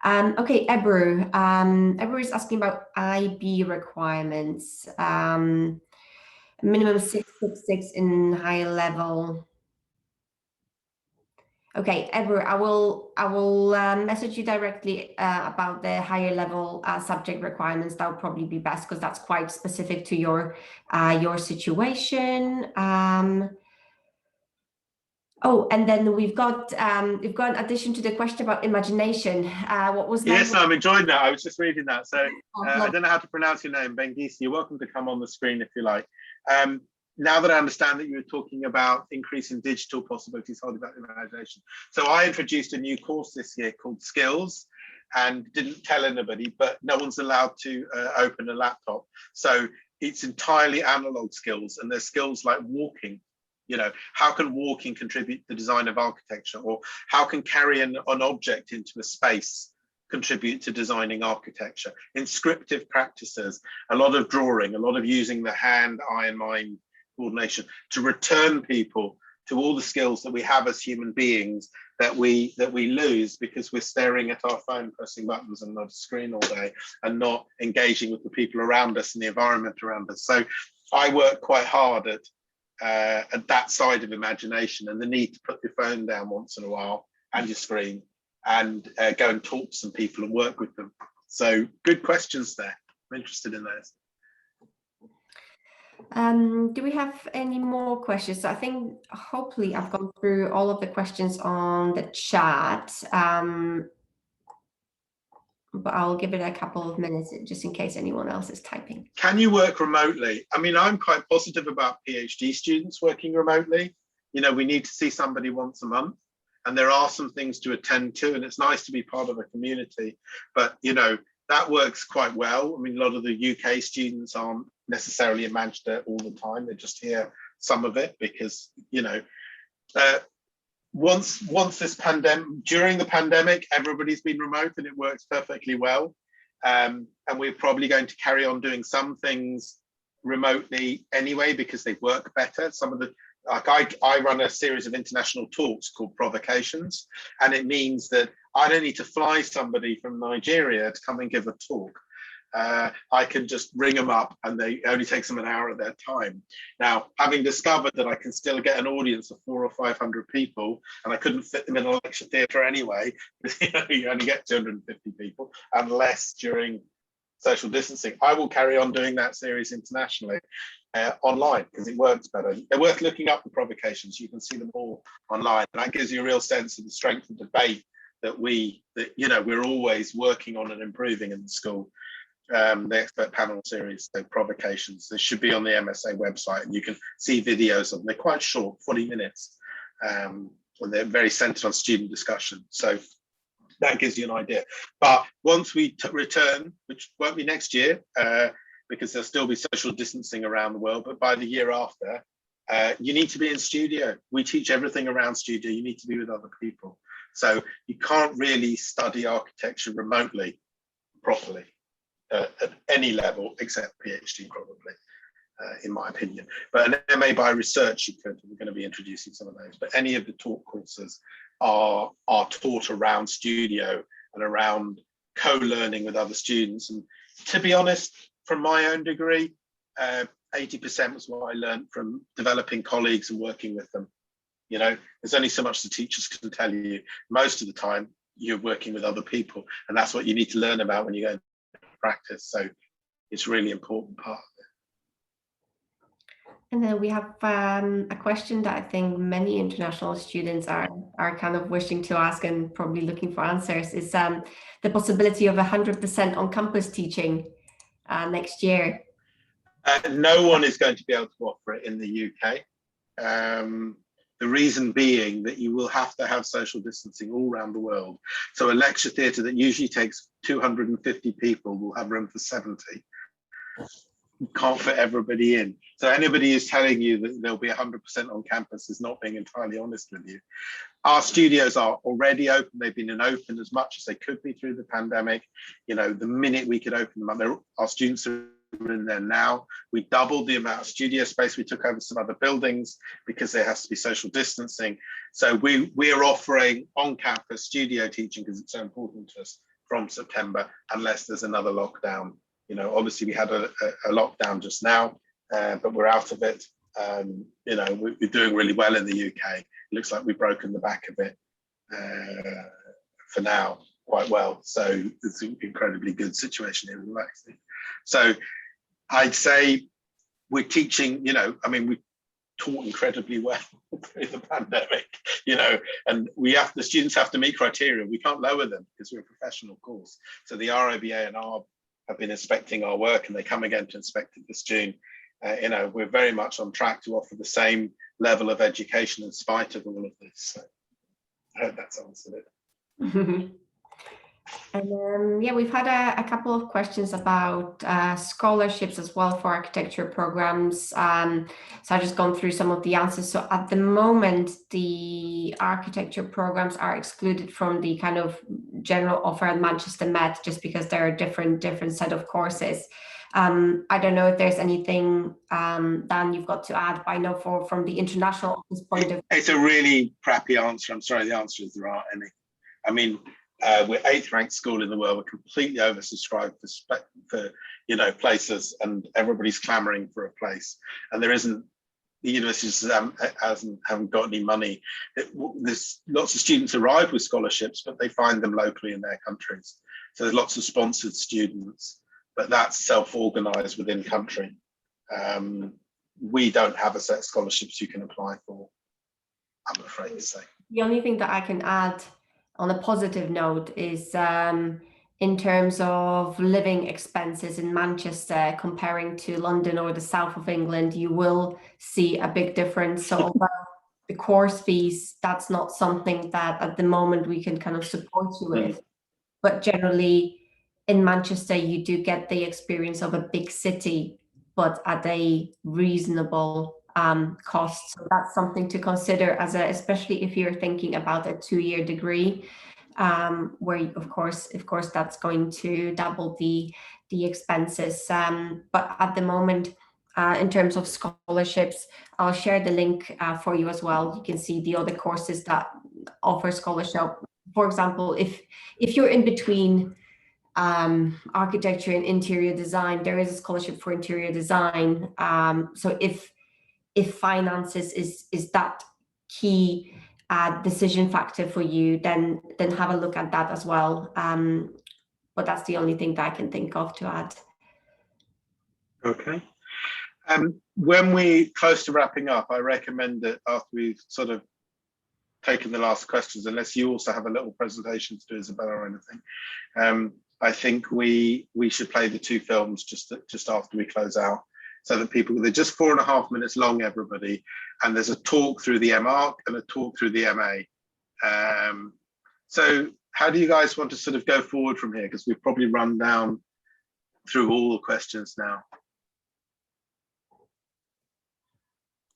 Okay, Ebru. Ebru is asking about IB requirements. Minimum 666 in high level. Okay, Ebru, I will message you directly about the higher level subject requirements. That would probably be best because that's quite specific to your situation. Oh, and then we've got in addition to the question about imagination. What was that? Yes, I'm enjoying that. I was just reading that. So I don't know how to pronounce your name, Bengisi. You're welcome to come on the screen if you like. Now that I understand that you were talking about increasing digital possibilities, holding back imagination. So I introduced a new course this year called Skills, and didn't tell anybody, but no one's allowed to open a laptop. So it's entirely analog skills, and there's skills like walking. You know, how can walking contribute to the design of architecture, or how can carrying an object into a space contribute to designing architecture? Inscriptive practices, a lot of drawing, a lot of using the hand, eye and mind coordination to return people to all the skills that we have as human beings that we lose because we're staring at our phone, pressing buttons and on a screen all day, and not engaging with the people around us and the environment around us. So I work quite hard at that side of imagination, and the need to put your phone down once in a while and your screen and go and talk to some people and work with them. So good questions there. I'm interested in those. Do we have any more questions? So I think hopefully I've gone through all of the questions on the chat, but I'll give it a couple of minutes just in case anyone else is typing. Can you work remotely? I mean, I'm quite positive about PhD students working remotely. You know, we need to see somebody once a month, and there are some things to attend to, and it's nice to be part of a community, but you know, that works quite well. I mean, a lot of the UK students aren't necessarily in Manchester all the time. They're just here some of it because, you know, once this pandemic, during the pandemic, everybody's been remote and it works perfectly well. And we're probably going to carry on doing some things remotely anyway because they work better. Some of the, like I run a series of international talks called Provocations, and it means that I don't need to fly somebody from Nigeria to come and give a talk. I can just ring them up, and it only takes them an hour of their time. Now, having discovered that I can still get an audience of 400 or 500 people, and I couldn't fit them in a lecture theatre anyway, because you only get 250 people, unless during social distancing, I will carry on doing that series internationally online because it works better. They're worth looking up, the Provocations. You can see them all online, and that gives you a real sense of the strength of debate that you know, we're always working on and improving in the school. The expert panel series, the Provocations, they should be on the MSA website, and you can see videos of them. They're quite short, 40 minutes, and they're very centered on student discussion. So that gives you an idea. But once we return, which won't be next year, because there'll still be social distancing around the world, but by the year after, you need to be in studio. We teach everything around studio. You need to be with other people. So you can't really study architecture remotely properly at any level except PhD probably. in my opinion. But an MA by research, we're going to be introducing some of those. But any of the talk courses are taught around studio and around co-learning with other students. And to be honest, from my own degree, 80% was what I learned from developing colleagues and working with them. You know, there's only so much the teachers can tell you. Most of the time, you're working with other people, and that's what you need to learn about when you go into practice. So it's a really important part of it. And then we have a question that I think many international students are kind of wishing to ask and probably looking for answers, is the possibility of 100% on-campus teaching next year. No one is going to be able to offer it in the UK. The reason being that you will have to have social distancing all around the world. So a lecture theatre that usually takes 250 people will have room for 70. You can't fit everybody in. So anybody who's telling you that there'll be 100% on campus is not being entirely honest with you. Our studios are already open. They've been open as much as they could be through the pandemic. You know, the minute we could open them up, our students are in there now. We doubled the amount of studio space. We took over some other buildings because there has to be social distancing. So we are offering on-campus studio teaching because it's so important to us from September, unless there's another lockdown. You know, obviously we had a lockdown just now, but we're out of it. You know, we're doing really well in the UK. It looks like we've broken the back of it for now quite well. So it's an incredibly good situation here in Leipzig. So I'd say we're teaching, you know, I mean, we taught incredibly well through the pandemic, you know, and the students have to meet criteria. We can't lower them because we're a professional course. So the RIBA and ARB have been inspecting our work, and they come again to inspect it this June. You know, we're very much on track to offer the same level of education in spite of all of this. So I hope that's answered it. And yeah, we've had a couple of questions about scholarships as well for architecture programs. So I've just gone through some of the answers. So at the moment, the architecture programs are excluded from the kind of general offer at Manchester Met, just because they're a different set of courses. I don't know if there's anything, Dan, you've got to add, but I know from the international office point of view. It's a really crappy answer. I'm sorry, the answer is there aren't any. I mean, we're 8th ranked school in the world. We're completely oversubscribed for you know, places, and everybody's clamoring for a place. And there isn't, the universities haven't got any money. There's lots of students arrive with scholarships, but they find them locally in their countries. So there's lots of sponsored students, but that's self-organized within country. We don't have a set of scholarships you can apply for, I'm afraid to say. The only thing that I can add on a positive note is in terms of living expenses in Manchester comparing to London or the south of England, you will see a big difference. So although the course fees, that's not something that at the moment we can kind of support you with, but generally in Manchester, you do get the experience of a big city, but at a reasonable cost. So that's something to consider especially if you're thinking about a 2-year degree, where of course that's going to double the expenses. But at the moment, in terms of scholarships, I'll share the link for you as well. You can see the other courses that offer scholarship. For example, if you're in between architecture and interior design, there is a scholarship for interior design. So if finances is that key decision factor for you, then have a look at that as well. But that's the only thing that I can think of to add. Okay. When we're close to wrapping up, I recommend that after we've sort of taken the last questions, unless you also have a little presentation to do, Isabella, or anything, I think we should play the 2 films just after we close out, so that they're just 4.5 minutes long, everybody, and there's a talk through the MArch and a talk through the MA. So how do you guys want to sort of go forward from here? Because we've probably run down through all the questions now.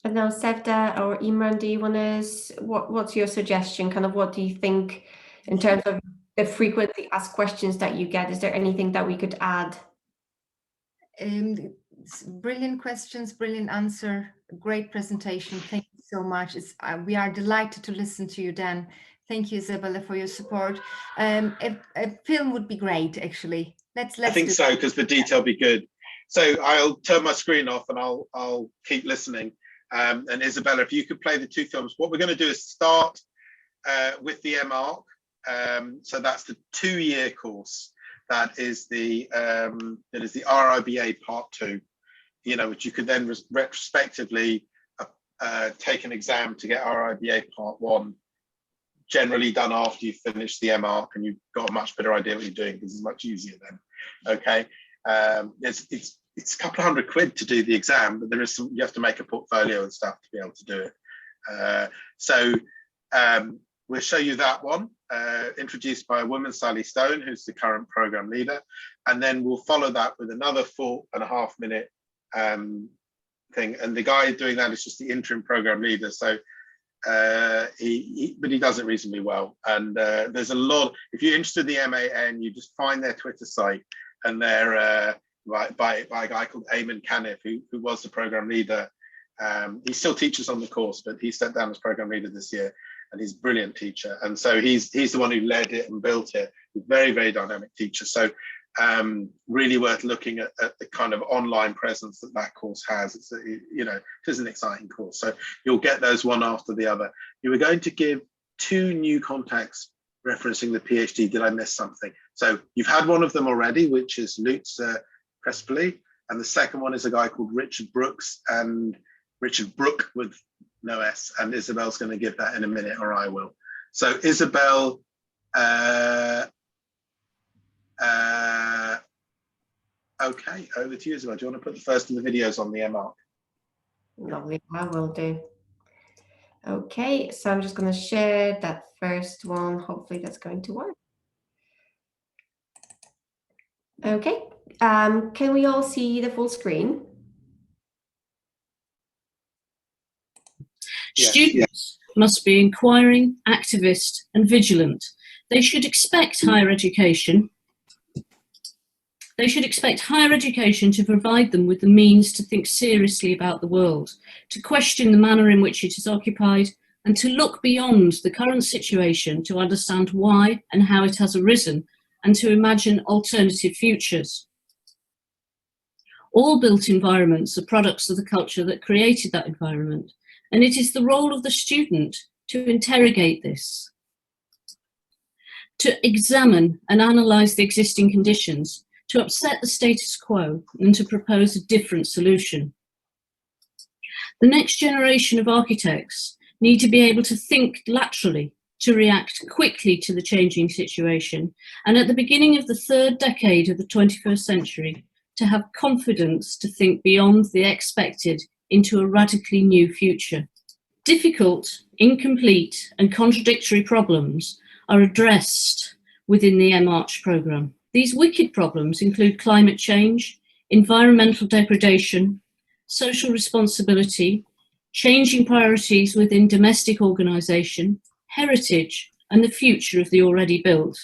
I don't know, Sevda or Imran, do you want to, what's your suggestion? Kind of what do you think in terms of the frequently asked questions that you get? Is there anything that we could add? Brilliant questions, brilliant answer, great presentation. Thank you so much. We are delighted to listen to you, Dan. Thank you, Isabella, for your support. A film would be great, actually. Let's I think so, because the detail will be good. So I'll turn my screen off and I'll keep listening. And Isabella, if you could play the 2 films. What we're going to do is start with the MArch. So that's the 2-year course. That is the RIBA Part 2. You know, which you could then retrospectively take an exam to get RIBA Part 1. Generally done after you finish the MArch and you've got a much better idea what you're doing, because it's much easier then. Okay, it's a couple of £100 to do the exam, but there is you have to make a portfolio and stuff to be able to do it. So we'll show you that one, introduced by a woman, Sally Stone, who's the current program leader, and then we'll follow that with another 4.5 minute thing. And the guy doing that is just the interim program leader. So. But he does it reasonably well, and there's a lot. If you're interested in the MAN, you just find their Twitter site, and they're by a guy called Eamon Caniff, who was the program leader. He still teaches on the course, but he stepped down as program leader this year, and he's a brilliant teacher. And so he's the one who led it and built it. He's a very, very dynamic teacher. So really worth looking at the kind of online presence that course has. It's it is an exciting course. So you'll get those one after the other. You were going to give 2 new contacts referencing the PhD. Did I miss something? So you've had one of them already, which is Lutz Crespoli, and the second one is a guy called Richard Brooks, and Richard Brook with no S, and Isabel's going to give that in a minute, or I will. So Isabel, okay, over to you, Isabel. Do you want to put the first of the videos on the MArch? Lovely, I will do. Okay, so I'm just going to share that first one. Hopefully that's going to work. Okay, can we all see the full screen? Yes. Students must be inquiring, activist, and vigilant. They should expect higher education. They should expect higher education to provide them with the means to think seriously about the world, to question the manner in which it is occupied, and to look beyond the current situation to understand why and how it has arisen, and to imagine alternative futures. All built environments are products of the culture that created that environment, and it is the role of the student to interrogate this, to examine and analyse the existing conditions, to upset the status quo, and to propose a different solution. The next generation of architects need to be able to think laterally, to react quickly to the changing situation, and at the beginning of the 3rd decade of the 21st century, to have confidence to think beyond the expected into a radically new future. Difficult, incomplete, and contradictory problems are addressed within the MArch programme. These wicked problems include climate change, environmental degradation, social responsibility, changing priorities within domestic organisation, heritage, and the future of the already built,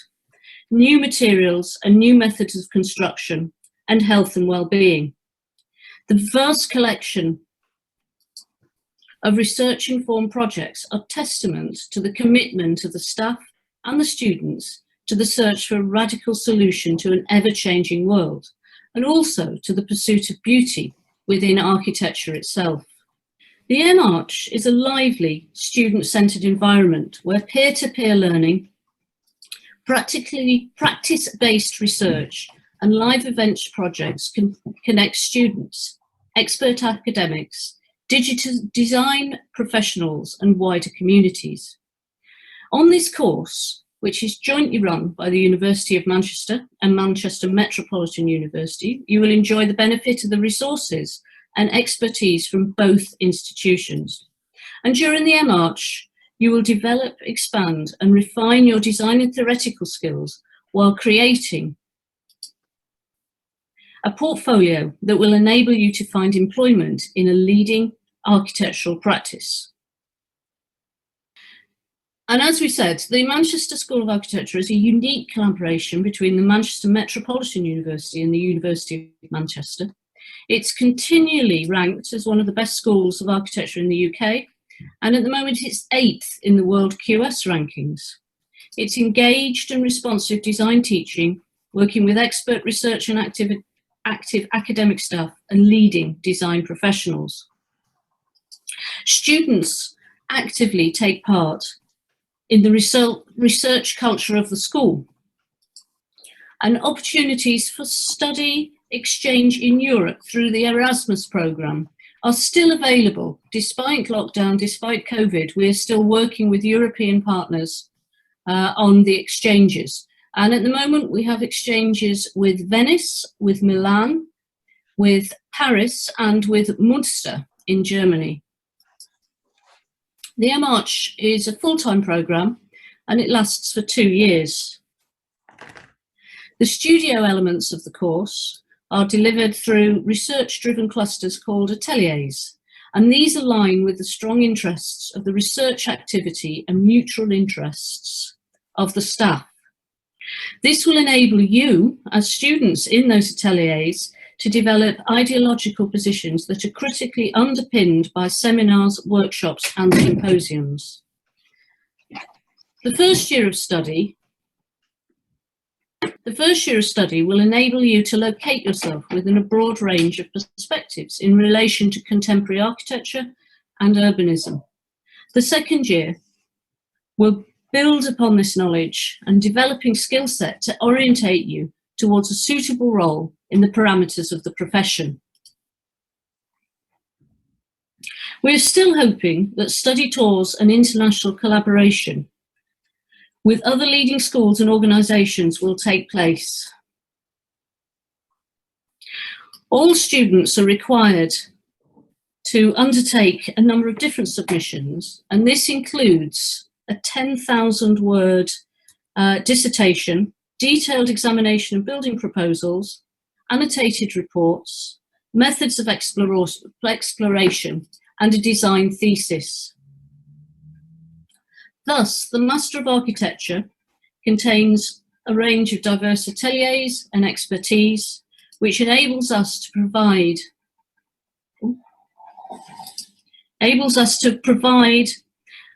new materials and new methods of construction, and health and well-being. The vast collection of research-informed projects are testament to the commitment of the staff and the students to the search for a radical solution to an ever-changing world, and also to the pursuit of beauty within architecture itself. The MArch is a lively, student-centred environment where peer-to-peer learning, practice-based research, and live events projects can connect students, expert academics, digital design professionals, and wider communities. On this course, which is jointly run by the University of Manchester and Manchester Metropolitan University, you will enjoy the benefit of the resources and expertise from both institutions. And during the MArch, you will develop, expand, and refine your design and theoretical skills while creating a portfolio that will enable you to find employment in a leading architectural practice. And as we said, the Manchester School of Architecture is a unique collaboration between the Manchester Metropolitan University and the University of Manchester. It's continually ranked as one of the best schools of architecture in the UK, and at the moment it's 8th in the World QS rankings. It's engaged and responsive design teaching, working with expert research and active academic staff and leading design professionals. Students actively take part in the research culture of the school, and opportunities for study exchange in Europe through the Erasmus programme are still available. Despite lockdown, despite COVID, we are still working with European partners on the exchanges. And at the moment we have exchanges with Venice, with Milan, with Paris and with Münster in Germany. The MArch is a full-time programme and it lasts for 2 years. The studio elements of the course are delivered through research-driven clusters called ateliers, and these align with the strong interests of the research activity and mutual interests of the staff. This will enable you, as students in those ateliers, to develop ideological positions that are critically underpinned by seminars, workshops and symposiums. The first year of study will enable you to locate yourself within a broad range of perspectives in relation to contemporary architecture and urbanism. The second year will build upon this knowledge and developing skill set to orientate you towards a suitable role in the parameters of the profession. We are still hoping that study tours and international collaboration with other leading schools and organisations will take place. All students are required to undertake a number of different submissions, and this includes a 10,000-word dissertation, detailed examination of building proposals, annotated reports, methods of exploration, and a design thesis. Thus, the Master of Architecture contains a range of diverse ateliers and expertise, which enables us to provide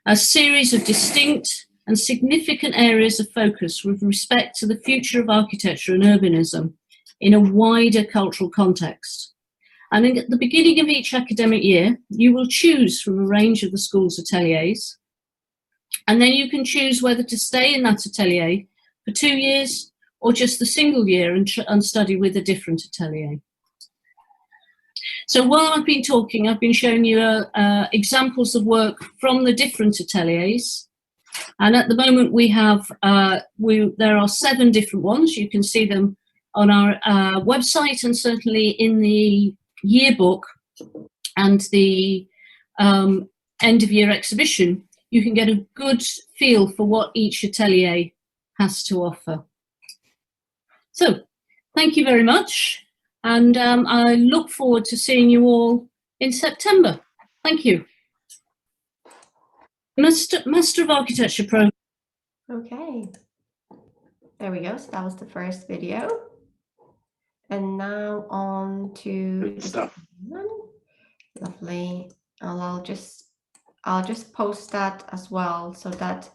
a series of distinct and significant areas of focus with respect to the future of architecture and urbanism in a wider cultural context. And at the beginning of each academic year, you will choose from a range of the school's ateliers, and then you can choose whether to stay in that atelier for 2 years or just the single year and study with a different atelier. So while I've been talking, I've been showing you examples of work from the different ateliers. And at the moment we have, there are 7 different ones. You can see them on our website and certainly in the yearbook and the end of year exhibition. You can get a good feel for what each atelier has to offer. So, thank you very much, and I look forward to seeing you all in September. Thank you. Master of Architecture program. Okay, there we go. So that was the first video. And now on to the second one. Lovely. I'll just post that as well, so that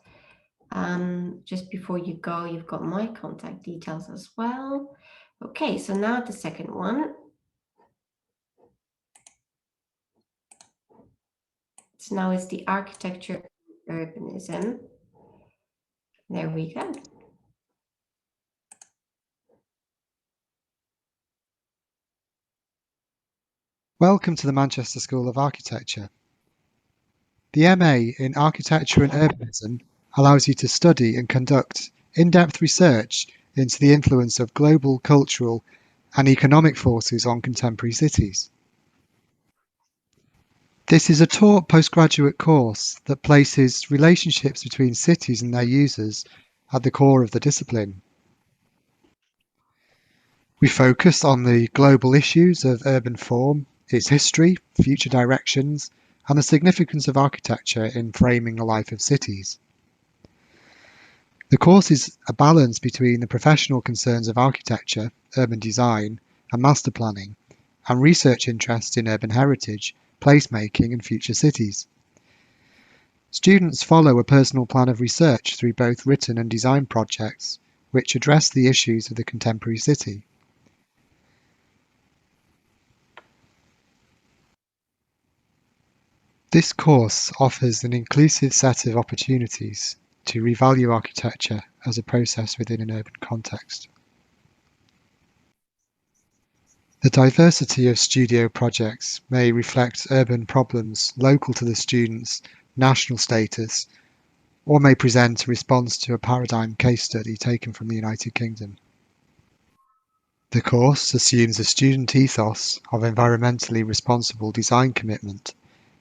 just before you go, you've got my contact details as well. Okay, so now the second one. So now it's the architecture urbanism. There we go. Welcome to the Manchester School of Architecture. The MA in Architecture and Urbanism allows you to study and conduct in-depth research into the influence of global, cultural and economic forces on contemporary cities. This is a taught postgraduate course that places relationships between cities and their users at the core of the discipline. We focus on the global issues of urban form, its history, future directions, and the significance of architecture in framing the life of cities. The course is a balance between the professional concerns of architecture, urban design, and master planning, and research interests in urban heritage, placemaking and future cities. Students follow a personal plan of research through both written and design projects, which address the issues of the contemporary city. This course offers an inclusive set of opportunities to revalue architecture as a process within an urban context. The diversity of studio projects may reflect urban problems local to the students' national status, or may present a response to a paradigm case study taken from the United Kingdom. The course assumes a student ethos of environmentally responsible design commitment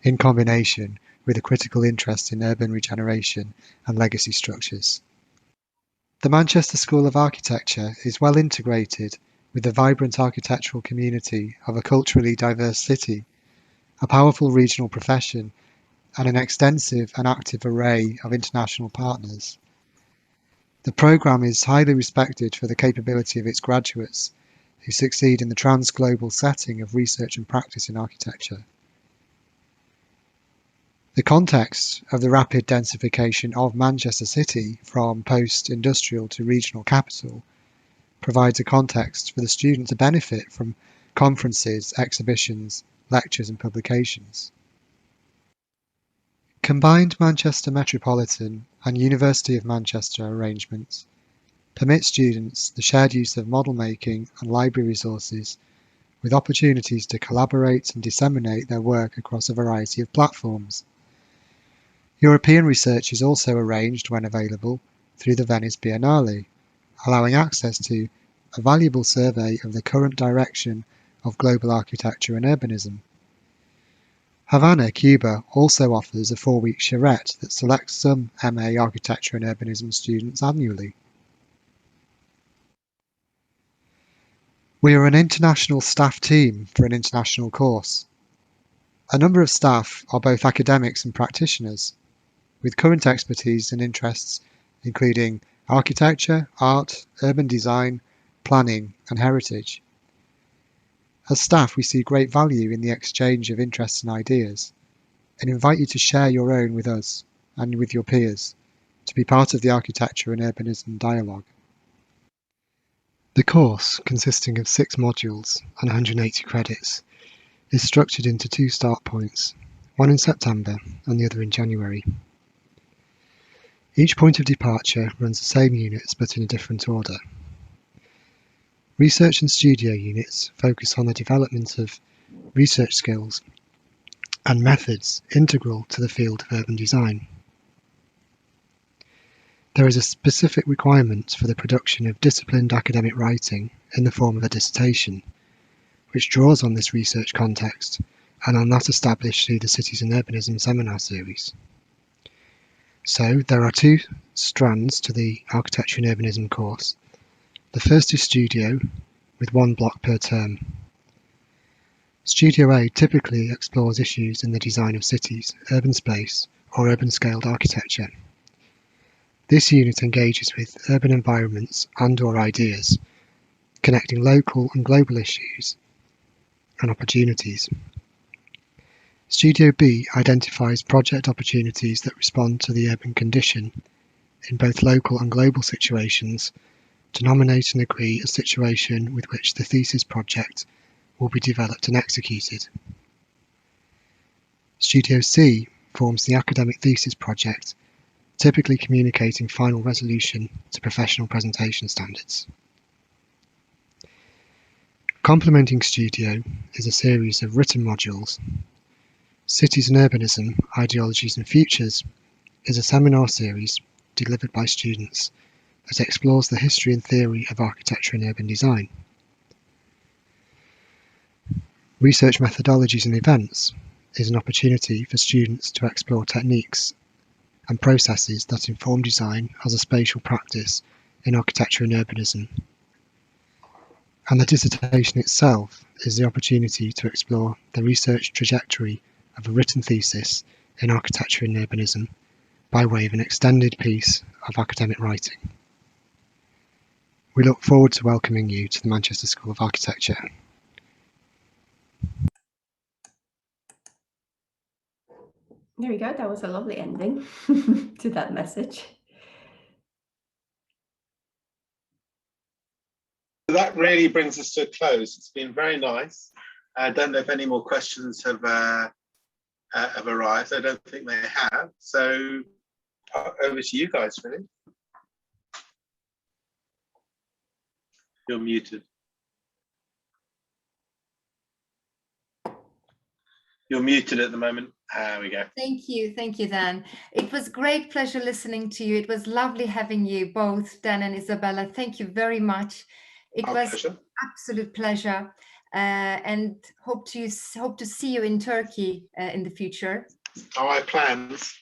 in combination with a critical interest in urban regeneration and legacy structures. The Manchester School of Architecture is well integrated with the vibrant architectural community of a culturally diverse city, a powerful regional profession, and an extensive and active array of international partners. The programme is highly respected for the capability of its graduates, who succeed in the trans-global setting of research and practice in architecture. The context of the rapid densification of Manchester City from post-industrial to regional capital provides a context for the student to benefit from conferences, exhibitions, lectures and publications. Combined Manchester Metropolitan and University of Manchester arrangements permit students the shared use of model making and library resources, with opportunities to collaborate and disseminate their work across a variety of platforms. European research is also arranged, when available, through the Venice Biennale, allowing access to a valuable survey of the current direction of global architecture and urbanism. Havana, Cuba also offers a 4-week charrette that selects some MA Architecture and Urbanism students annually. We are an international staff team for an international course. A number of staff are both academics and practitioners, with current expertise and interests including architecture, art, urban design, planning and heritage. As staff, we see great value in the exchange of interests and ideas, and invite you to share your own with us and with your peers, to be part of the architecture and urbanism dialogue. The course, consisting of 6 modules and 180 credits, is structured into 2 start points, one in September and the other in January. Each point of departure runs the same units but in a different order. Research and studio units focus on the development of research skills and methods integral to the field of urban design. There is a specific requirement for the production of disciplined academic writing in the form of a dissertation, which draws on this research context and on that established through the Cities and Urbanism seminar series. So there are 2 strands to the Architecture and Urbanism course. The first is Studio, with 1 block per term. Studio A typically explores issues in the design of cities, urban space, or urban-scaled architecture. This unit engages with urban environments and/or ideas, connecting local and global issues and opportunities. Studio B identifies project opportunities that respond to the urban condition in both local and global situations to nominate and agree a situation with which the thesis project will be developed and executed. Studio C forms the academic thesis project, typically communicating final resolution to professional presentation standards. Complementing Studio is a series of written modules. Cities and Urbanism, Ideologies and Futures is a seminar series delivered by students that explores the history and theory of architecture and urban design. Research Methodologies and Events is an opportunity for students to explore techniques and processes that inform design as a spatial practice in architecture and urbanism. And the dissertation itself is the opportunity to explore the research trajectory of a written thesis in architecture and urbanism by way of an extended piece of academic writing. We look forward to welcoming you to the Manchester School of Architecture. There we go. That was a lovely ending to that message. That really brings us to a close. It's been very nice. I don't know if any more questions have arrived. I don't think they have. So over to you guys, really. You're muted. You're muted at the moment. There we go. Thank you, Dan. It was great pleasure listening to you. It was lovely having you both, Dan and Isabella. Thank you very much. It was Pleasure. Absolute pleasure, and hope to see you in Turkey in the future. I have plans,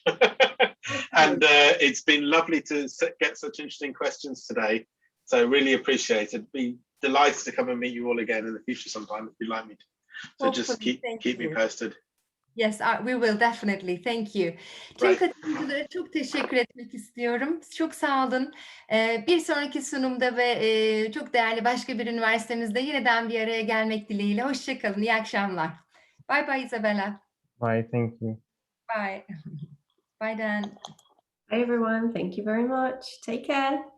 and it's been lovely to get such interesting questions today. So really appreciate it. Be delighted to come and meet you all again in the future sometime if you'd like me to. So Hopefully, just keep me posted. Yes, we will definitely. Thank you. Tüm katılımcılara çok teşekkür etmek istiyorum. Çok sağ olun. Bir sonraki sunumda ve çok değerli başka bir üniversitemizde yeniden bir araya gelmek dileğiyle. Hoşça kalın. İyi akşamlar. Bye bye Isabella. Bye, thank you. Bye. Bye Dan. Bye everyone. Thank you very much. Take care.